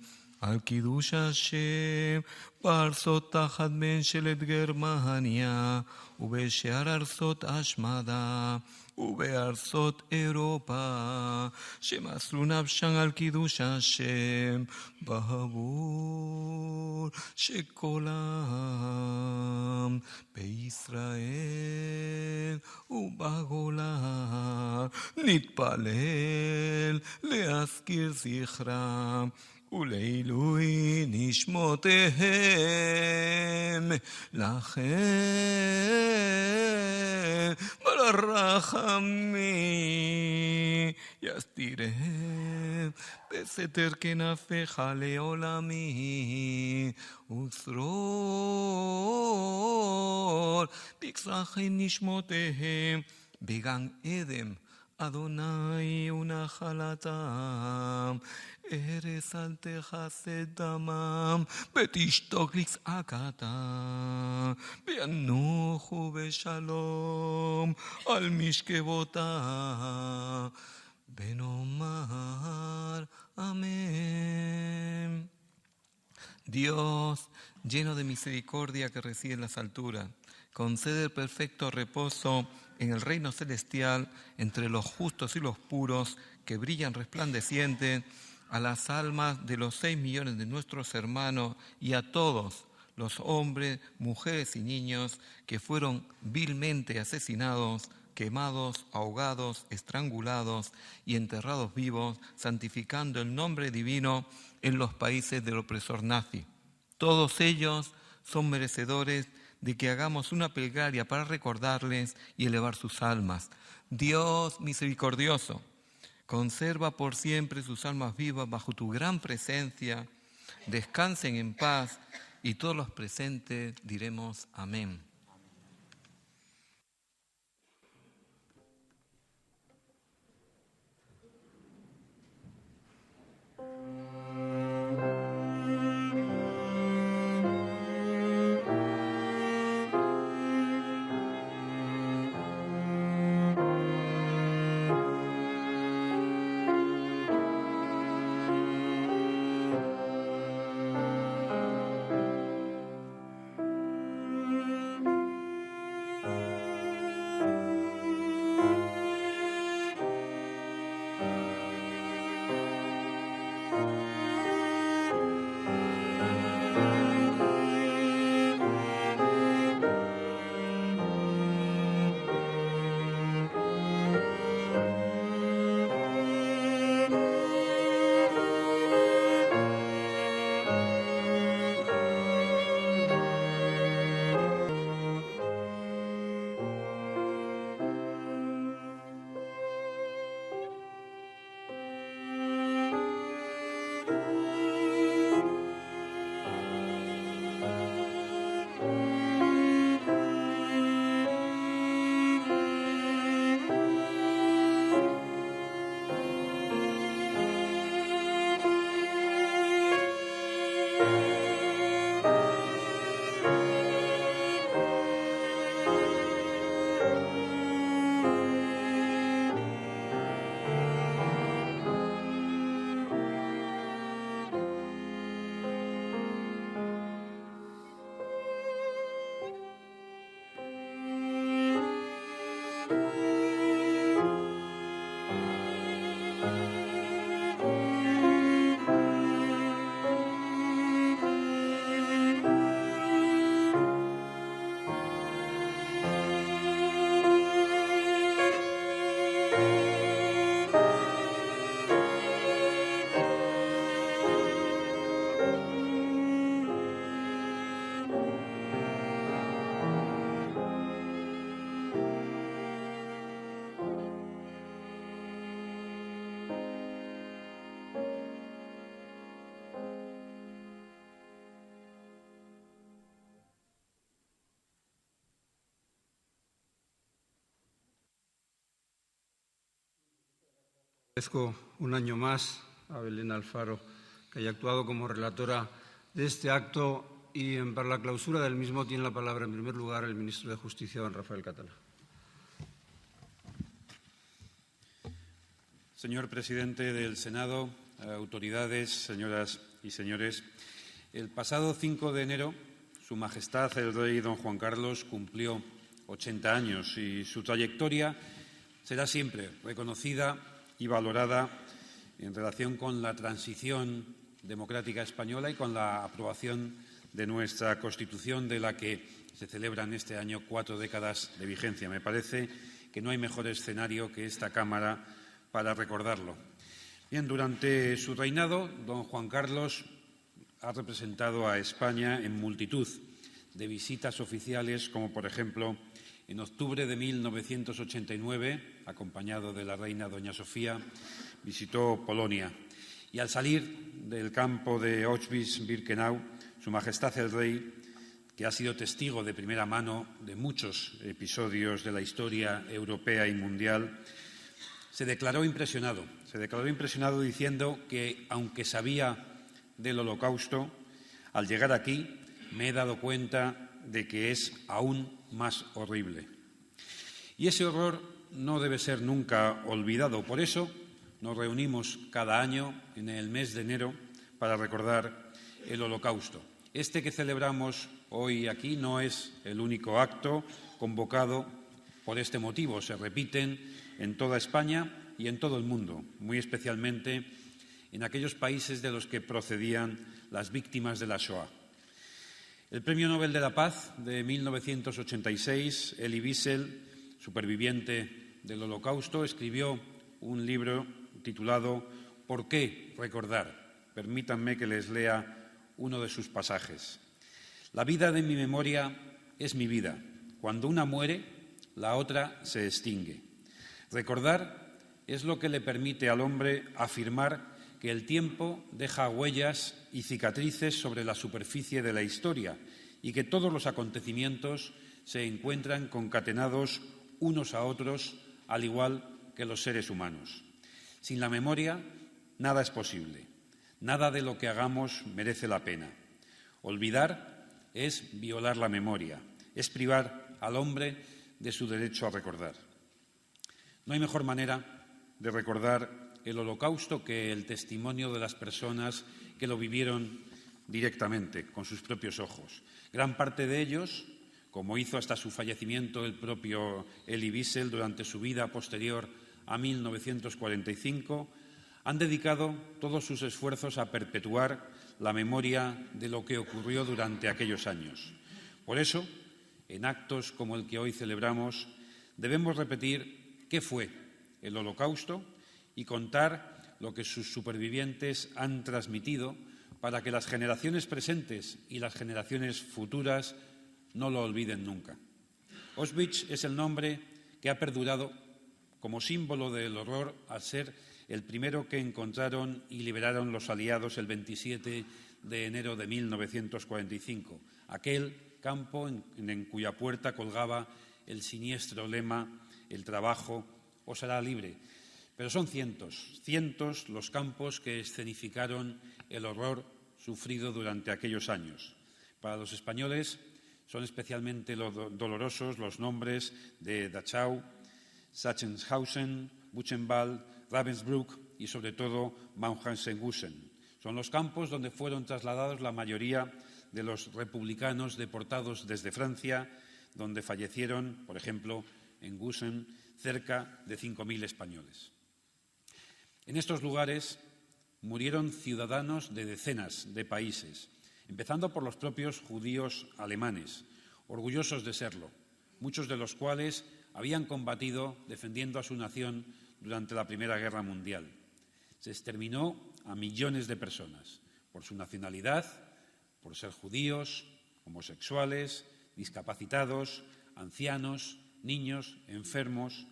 F: על קידוש השם בארצות תחת ממשלת גרמניה ובשאר ארצות השמדה ובארצות אירופה שמסרו נפשם על קידוש השם בעבור שכל העם בישראל ובגולה נתפלל להזכיר זכרם ולעילוי נשמותיהם לכן ברחמים יסתירם בסתר כנפיך לעולמי וצרור בגזרכי נשמותיהם בגן עדן אדוני ונחלתם ארץ אל תכסה דמם ותשתוק לצעקתם וינוחו בשלום על משכבותם ונאמר amén. Dios, lleno de misericordia que reside en las alturas, concede el perfecto reposo en el reino celestial entre los justos y los puros que brillan resplandecientes a las almas de los 6 millones de nuestros hermanos y a todos los hombres, mujeres y niños que fueron vilmente asesinados, quemados, ahogados, estrangulados y enterrados vivos, santificando el nombre divino en los países del opresor nazi. Todos ellos son merecedores de que hagamos una plegaria para recordarles y elevar sus almas. Dios misericordioso, conserva por siempre sus almas vivas bajo tu gran presencia, descansen en paz y todos los presentes diremos amén.
A: Agradezco un año más a Belén Alfaro que haya actuado como relatora de este acto y para la clausura del mismo tiene la palabra en primer lugar el ministro de Justicia, don Rafael Catalá.
G: Señor presidente del Senado, autoridades, señoras y señores, el pasado 5 de enero, Su Majestad el Rey don Juan Carlos cumplió 80 años y su trayectoria será siempre reconocida y valorada en relación con la transición democrática española y con la aprobación de nuestra Constitución, de la que se celebran este año 4 décadas de vigencia. Me parece que no hay mejor escenario que esta Cámara para recordarlo. Bien, durante su reinado, don Juan Carlos ha representado a España en multitud de visitas oficiales, como por ejemplo en octubre de 1989, acompañado de la reina doña Sofía, visitó Polonia. Y al salir del campo de Auschwitz-Birkenau, Su Majestad el Rey, que ha sido testigo de primera mano de muchos episodios de la historia europea y mundial, se declaró impresionado diciendo que, aunque sabía del Holocausto, al llegar aquí me he dado cuenta de que es aún más horrible. Y ese horror no debe ser nunca olvidado. Por eso nos reunimos cada año en el mes de enero para recordar el Holocausto. Este que celebramos hoy aquí no es el único acto convocado por este motivo. Se repiten en toda España y en todo el mundo, muy especialmente en aquellos países de los que procedían las víctimas de la Shoah. El Premio Nobel de la Paz de 1986, Elie Wiesel, superviviente del Holocausto, escribió un libro titulado ¿Por qué recordar? Permítanme que les lea uno de sus pasajes. La vida de mi memoria es mi vida. Cuando una muere, la otra se extingue. Recordar es lo que le permite al hombre afirmar que el tiempo deja huellas y cicatrices sobre la superficie de la historia y que todos los acontecimientos se encuentran concatenados unos a otros, al igual que los seres humanos. Sin la memoria, nada es posible. Nada de lo que hagamos merece la pena. Olvidar es violar la memoria, es privar al hombre de su derecho a recordar. No hay mejor manera de recordar el Holocausto que el testimonio de las personas que lo vivieron directamente, con sus propios ojos. Gran parte de ellos, como hizo hasta su fallecimiento el propio Elie Wiesel durante su vida posterior a 1945, han dedicado todos sus esfuerzos a perpetuar la memoria de lo que ocurrió durante aquellos años. Por eso, en actos como el que hoy celebramos, debemos repetir qué fue el Holocausto y contar lo que sus supervivientes han transmitido para que las generaciones presentes y las generaciones futuras no lo olviden nunca. Auschwitz es el nombre que ha perdurado como símbolo del horror al ser el primero que encontraron y liberaron los aliados el 27 de enero de 1945, aquel campo en cuya puerta colgaba el siniestro lema «El trabajo os hará libre». Pero son cientos los campos que escenificaron el horror sufrido durante aquellos años. Para los españoles son especialmente dolorosos los nombres de Dachau, Sachsenhausen, Buchenwald, Ravensbrück y, sobre todo, Mauthausen. Son los campos donde fueron trasladados la mayoría de los republicanos deportados desde Francia, donde fallecieron, por ejemplo, en Gusen, cerca de 5.000 españoles. En estos lugares murieron ciudadanos de decenas de países, empezando por los propios judíos alemanes, orgullosos de serlo, muchos de los cuales habían combatido defendiendo a su nación durante la Primera Guerra Mundial. Se exterminó a millones de personas por su nacionalidad, por ser judíos, homosexuales, discapacitados, ancianos, niños, enfermos.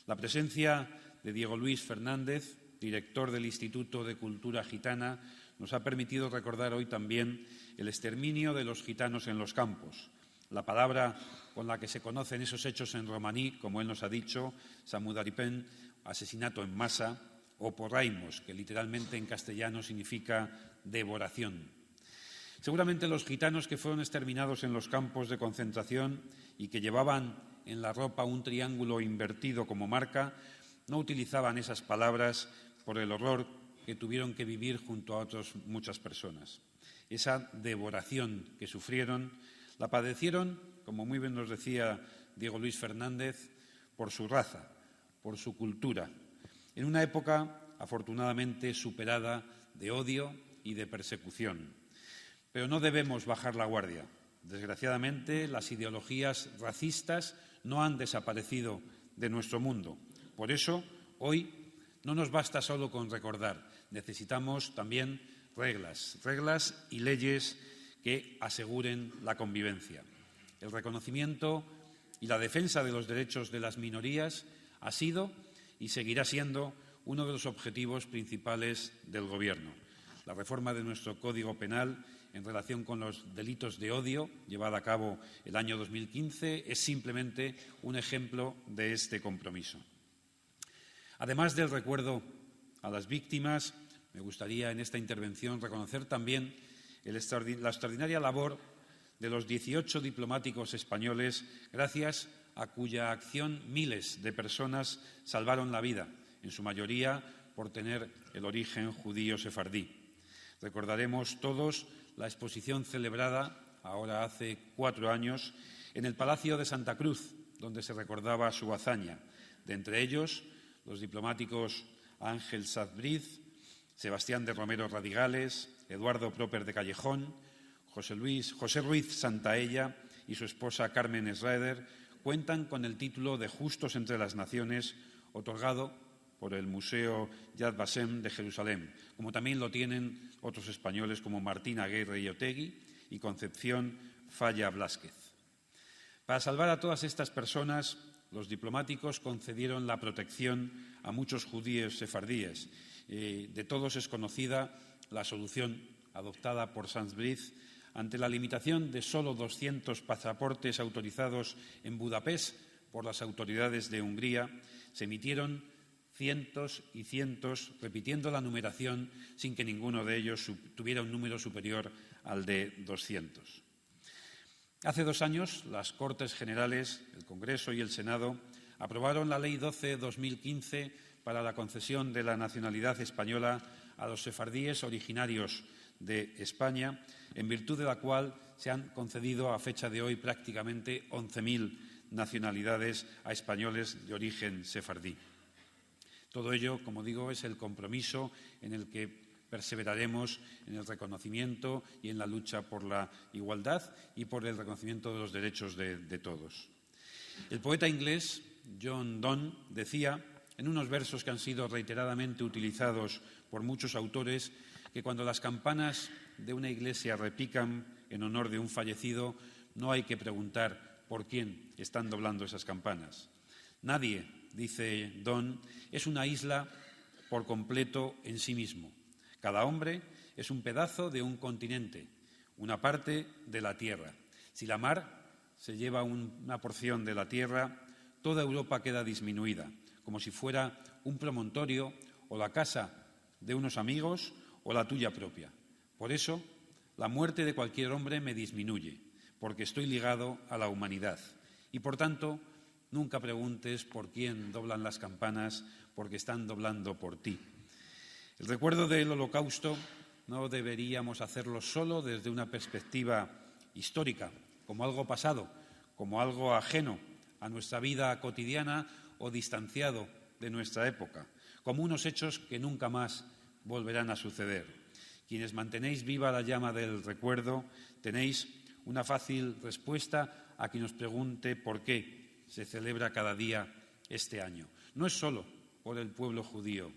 G: La presencia de Diego Luis Fernández, director del Instituto de Cultura Gitana, nos ha permitido recordar hoy también el exterminio de los gitanos en los campos. La palabra con la que se conocen esos hechos en romaní, como él nos ha dicho, Samudaripen, asesinato en masa, o porraimos, que literalmente en castellano significa devoración. Seguramente los gitanos que fueron exterminados en los campos de concentración y que llevaban en la ropa un triángulo invertido como marca, no utilizaban esas palabras por el horror que tuvieron que vivir junto a otras muchas personas. Esa devoración que sufrieron la padecieron, como muy bien nos decía Diego Luis Fernández, por su raza, por su cultura, en una época afortunadamente superada de odio y de persecución. Pero no debemos bajar la guardia. Desgraciadamente, las ideologías racistas no han desaparecido de nuestro mundo. Por eso, hoy no nos basta solo con recordar, necesitamos también reglas y leyes que aseguren la convivencia. El reconocimiento y la defensa de los derechos de las minorías ha sido y seguirá siendo uno de los objetivos principales del Gobierno. La reforma de nuestro Código Penal en relación con los delitos de odio, llevada a cabo el año 2015, es simplemente un ejemplo de este compromiso. Además del recuerdo a las víctimas, me gustaría en esta intervención reconocer también la extraordinaria labor de los 18 diplomáticos españoles, gracias a cuya acción miles de personas salvaron la vida, en su mayoría por tener el origen judío sefardí. Recordaremos todos la exposición celebrada, ahora hace 4 años, en el Palacio de Santa Cruz, donde se recordaba su hazaña. De entre ellos, los diplomáticos Ángel Sazbriz, Sebastián de Romero Radigales, Eduardo Proper de Callejón, José Ruiz Santaella y su esposa Carmen Schraeder cuentan con el título de Justos entre las Naciones, otorgado por el Museo Yad Vashem de Jerusalén, como también lo tienen otros españoles como Martín Aguirre y Otegui y Concepción Falla Blázquez. Para salvar a todas estas personas, los diplomáticos concedieron la protección a muchos judíos sefardíes. De todos es conocida la solución adoptada por Sazbriz ante la limitación de solo 200 pasaportes autorizados en Budapest por las autoridades de Hungría. Se emitieron cientos y cientos, repitiendo la numeración sin que ninguno de ellos tuviera un número superior al de 200. Hace 2 años, las Cortes Generales, el Congreso y el Senado aprobaron la Ley 12/2015 para la concesión de la nacionalidad española a los sefardíes originarios de España, en virtud de la cual se han concedido a fecha de hoy prácticamente 11.000 nacionalidades a españoles de origen sefardí. Todo ello, como digo, es el compromiso en el que perseveraremos en el reconocimiento y en la lucha por la igualdad y por el reconocimiento de los derechos de todos. El poeta inglés John Donne decía, en unos versos que han sido reiteradamente utilizados por muchos autores, que cuando las campanas de una iglesia repican en honor de un fallecido, no hay que preguntar por quién están doblando esas campanas. Nadie, dice Donne, es una isla por completo en sí mismo. Cada hombre es un pedazo de un continente, una parte de la tierra. Si la mar se lleva una porción de la tierra, toda Europa queda disminuida, como si fuera un promontorio o la casa de unos amigos o la tuya propia. Por eso, la muerte de cualquier hombre me disminuye, porque estoy ligado a la humanidad. Y, por tanto, nunca preguntes por quién doblan las campanas, porque están doblando por ti. El recuerdo del Holocausto no deberíamos hacerlo solo desde una perspectiva histórica, como algo pasado, como algo ajeno a nuestra vida cotidiana o distanciado de nuestra época, como unos hechos que nunca más volverán a suceder. Quienes mantenéis viva la llama del recuerdo, tenéis una fácil respuesta a quien os pregunte por qué se celebra cada día este año. No es solo por el pueblo judío,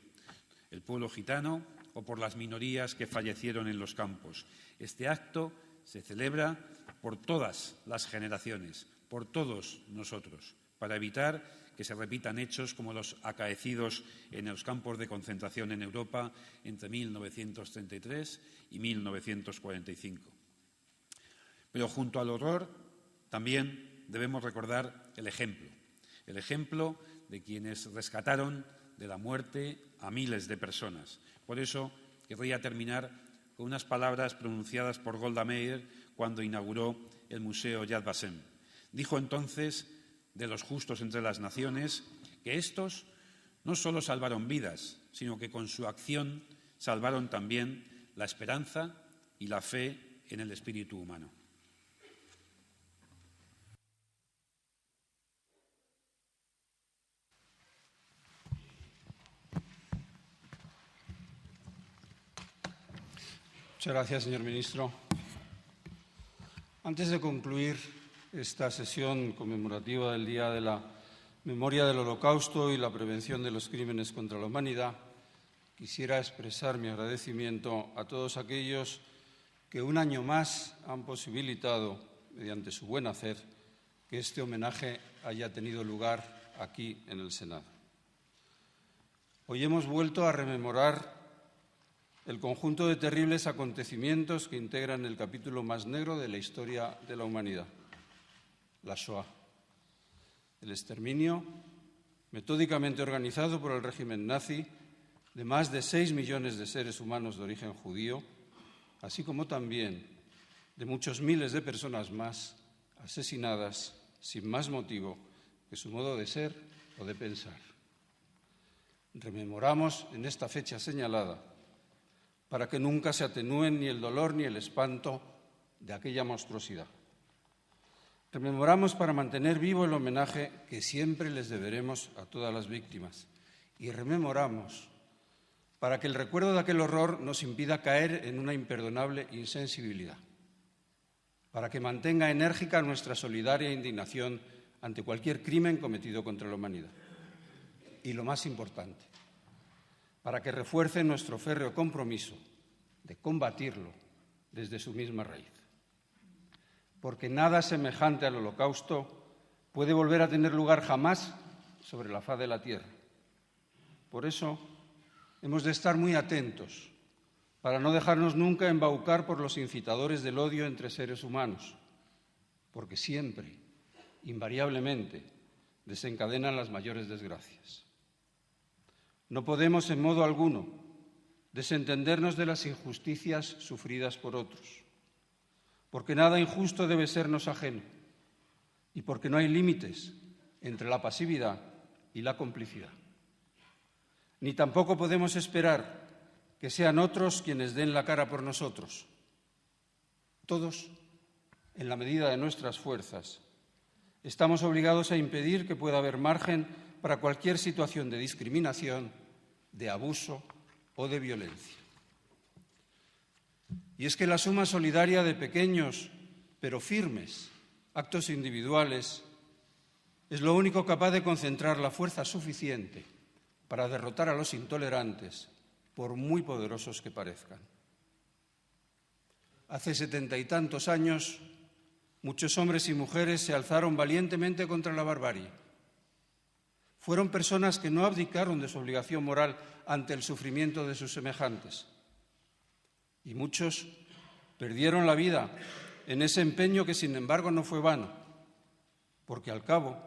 G: el pueblo gitano o por las minorías que fallecieron en los campos. Este acto se celebra por todas las generaciones, por todos nosotros, para evitar que se repitan hechos como los acaecidos en los campos de concentración en Europa entre 1933 y 1945. Pero junto al horror también debemos recordar el ejemplo de quienes rescataron de la muerte a miles de personas. Por eso querría terminar con unas palabras pronunciadas por Golda Meir cuando inauguró el Museo Yad Vashem. Dijo entonces de los justos entre las naciones que estos no solo salvaron vidas, sino que con su acción salvaron también la esperanza y la fe en el espíritu humano.
A: Muchas gracias, señor ministro. Antes de concluir esta sesión conmemorativa del Día de la Memoria del Holocausto y la prevención de los crímenes contra la humanidad, quisiera expresar mi agradecimiento a todos aquellos que un año más han posibilitado, mediante su buen hacer, que este homenaje haya tenido lugar aquí en el Senado. Hoy hemos vuelto a rememorar el conjunto de terribles acontecimientos que integran el capítulo más negro de la historia de la humanidad, la Shoah, el exterminio metódicamente organizado por el régimen nazi de más de 6 millones de seres humanos de origen judío, así como también de muchos miles de personas más asesinadas sin más motivo que su modo de ser o de pensar. Rememoramos en esta fecha señalada para que nunca se atenúen ni el dolor ni el espanto de aquella monstruosidad. Rememoramos para mantener vivo el homenaje que siempre les deberemos a todas las víctimas. Y rememoramos para que el recuerdo de aquel horror nos impida caer en una imperdonable insensibilidad, para que mantenga enérgica nuestra solidaria indignación ante cualquier crimen cometido contra la humanidad. Y lo más importante, para que refuerce nuestro férreo compromiso de combatirlo desde su misma raíz. Porque nada semejante al Holocausto puede volver a tener lugar jamás sobre la faz de la tierra. Por eso hemos de estar muy atentos para no dejarnos nunca embaucar por los incitadores del odio entre seres humanos, porque siempre, invariablemente, desencadenan las mayores desgracias. No podemos, en modo alguno, desentendernos de las injusticias sufridas por otros, porque nada injusto debe sernos ajeno y porque no hay límites entre la pasividad y la complicidad. Ni tampoco podemos esperar que sean otros quienes den la cara por nosotros. Todos, en la medida de nuestras fuerzas, estamos obligados a impedir que pueda haber margen para cualquier situación de discriminación, de abuso o de violencia. Y es que la suma solidaria de pequeños, pero firmes, actos individuales es lo único capaz de concentrar la fuerza suficiente para derrotar a los intolerantes, por muy poderosos que parezcan. Hace 70 y tantos años, muchos hombres y mujeres se alzaron valientemente contra la barbarie. Fueron personas que no abdicaron de su obligación moral ante el sufrimiento de sus semejantes. Y muchos perdieron la vida en ese empeño que, sin embargo, no fue vano, porque al cabo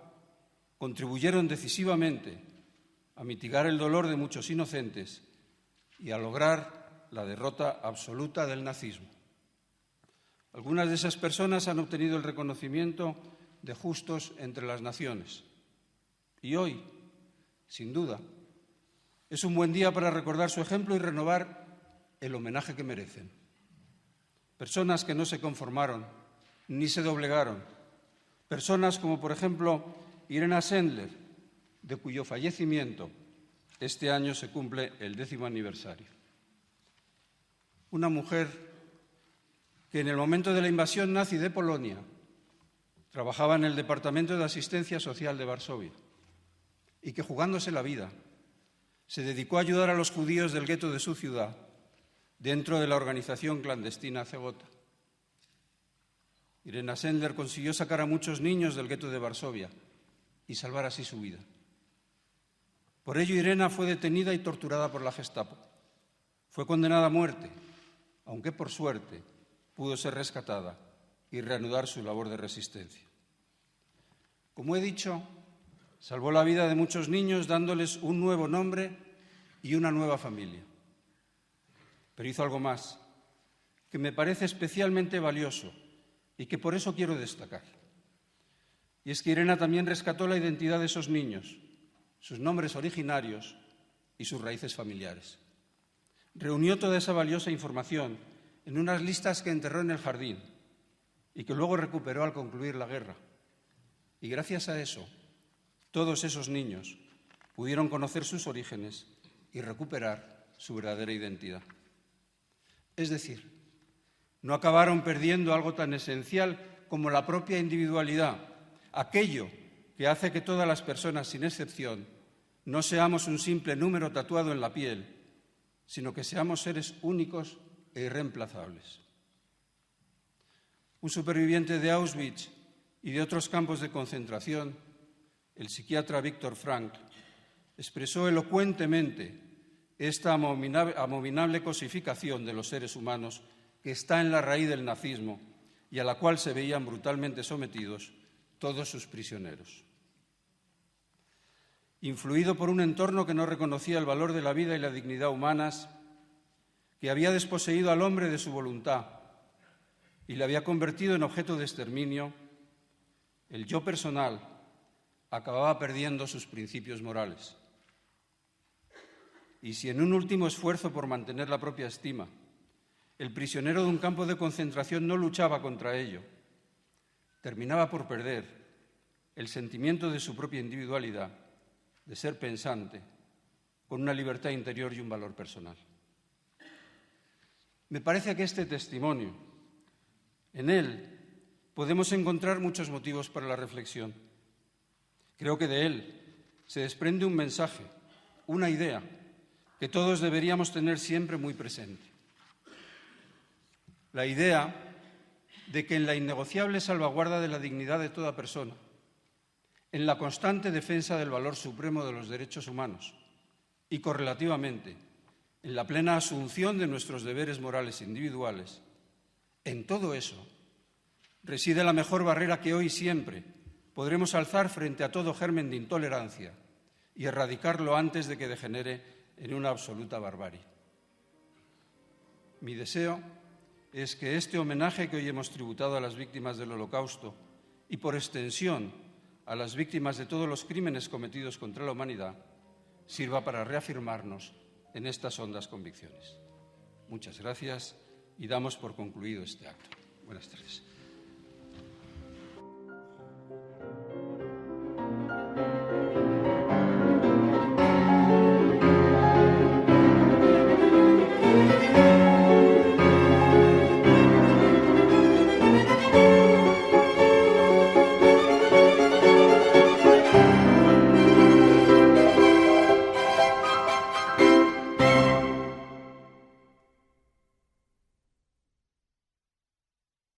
A: contribuyeron decisivamente a mitigar el dolor de muchos inocentes y a lograr la derrota absoluta del nazismo. Algunas de esas personas han obtenido el reconocimiento de justos entre las naciones. Y hoy, sin duda, es un buen día para recordar su ejemplo y renovar el homenaje que merecen. Personas que no se conformaron ni se doblegaron. Personas como, por ejemplo, Irena Sendler, de cuyo fallecimiento este año se cumple el 10º aniversario. Una mujer que en el momento de la invasión nazi de Polonia trabajaba en el Departamento de Asistencia Social de Varsovia y que, jugándose la vida, se dedicó a ayudar a los judíos del gueto de su ciudad dentro de la organización clandestina Zegota. Irena Sendler consiguió sacar a muchos niños del gueto de Varsovia y salvar así su vida. Por ello, Irena fue detenida y torturada por la Gestapo. Fue condenada a muerte, aunque por suerte pudo ser rescatada y reanudar su labor de resistencia. Como he dicho, Salvó la vida de muchos niños dándoles un nuevo nombre y una nueva familia. Pero hizo algo más, que me parece especialmente valioso y que por eso quiero destacar. Y es que Irena también rescató la identidad de esos niños, sus nombres originarios y sus raíces familiares. Reunió toda esa valiosa información en unas listas que enterró en el jardín y que luego recuperó al concluir la guerra. Y gracias a eso, todos esos niños pudieron conocer sus orígenes y recuperar su verdadera identidad. Es decir, no acabaron perdiendo algo tan esencial como la propia individualidad, aquello que hace que todas las personas, sin excepción, no seamos un simple número tatuado en la piel, sino que seamos seres únicos e irreemplazables. Un superviviente de Auschwitz y de otros campos de concentración, el psiquiatra Viktor Frankl, expresó elocuentemente esta abominable cosificación de los seres humanos que está en la raíz del nazismo y a la cual se veían brutalmente sometidos todos sus prisioneros. Influido por un entorno que no reconocía el valor de la vida y la dignidad humanas, que había desposeído al hombre de su voluntad y le había convertido en objeto de exterminio, el yo personal acababa perdiendo sus principios morales. Y si en un último esfuerzo por mantener la propia estima, el prisionero de un campo de concentración no luchaba contra ello, terminaba por perder el sentimiento de su propia individualidad, de ser pensante, con una libertad interior y un valor personal. Me parece que este testimonio, en él podemos encontrar muchos motivos para la reflexión. Creo que de él se desprende un mensaje, una idea, que todos deberíamos tener siempre muy presente. La idea de que en la innegociable salvaguarda de la dignidad de toda persona, en la constante defensa del valor supremo de los derechos humanos y, correlativamente, en la plena asunción de nuestros deberes morales individuales, en todo eso reside la mejor barrera que hoy siempre podremos alzar frente a todo germen de intolerancia y erradicarlo antes de que degenere en una absoluta barbarie. Mi deseo es que este homenaje que hoy hemos tributado a las víctimas del Holocausto y, por extensión, a las víctimas de todos los crímenes cometidos contra la humanidad, sirva para reafirmarnos en estas hondas convicciones. Muchas gracias y damos por concluido este acto. Buenas tardes.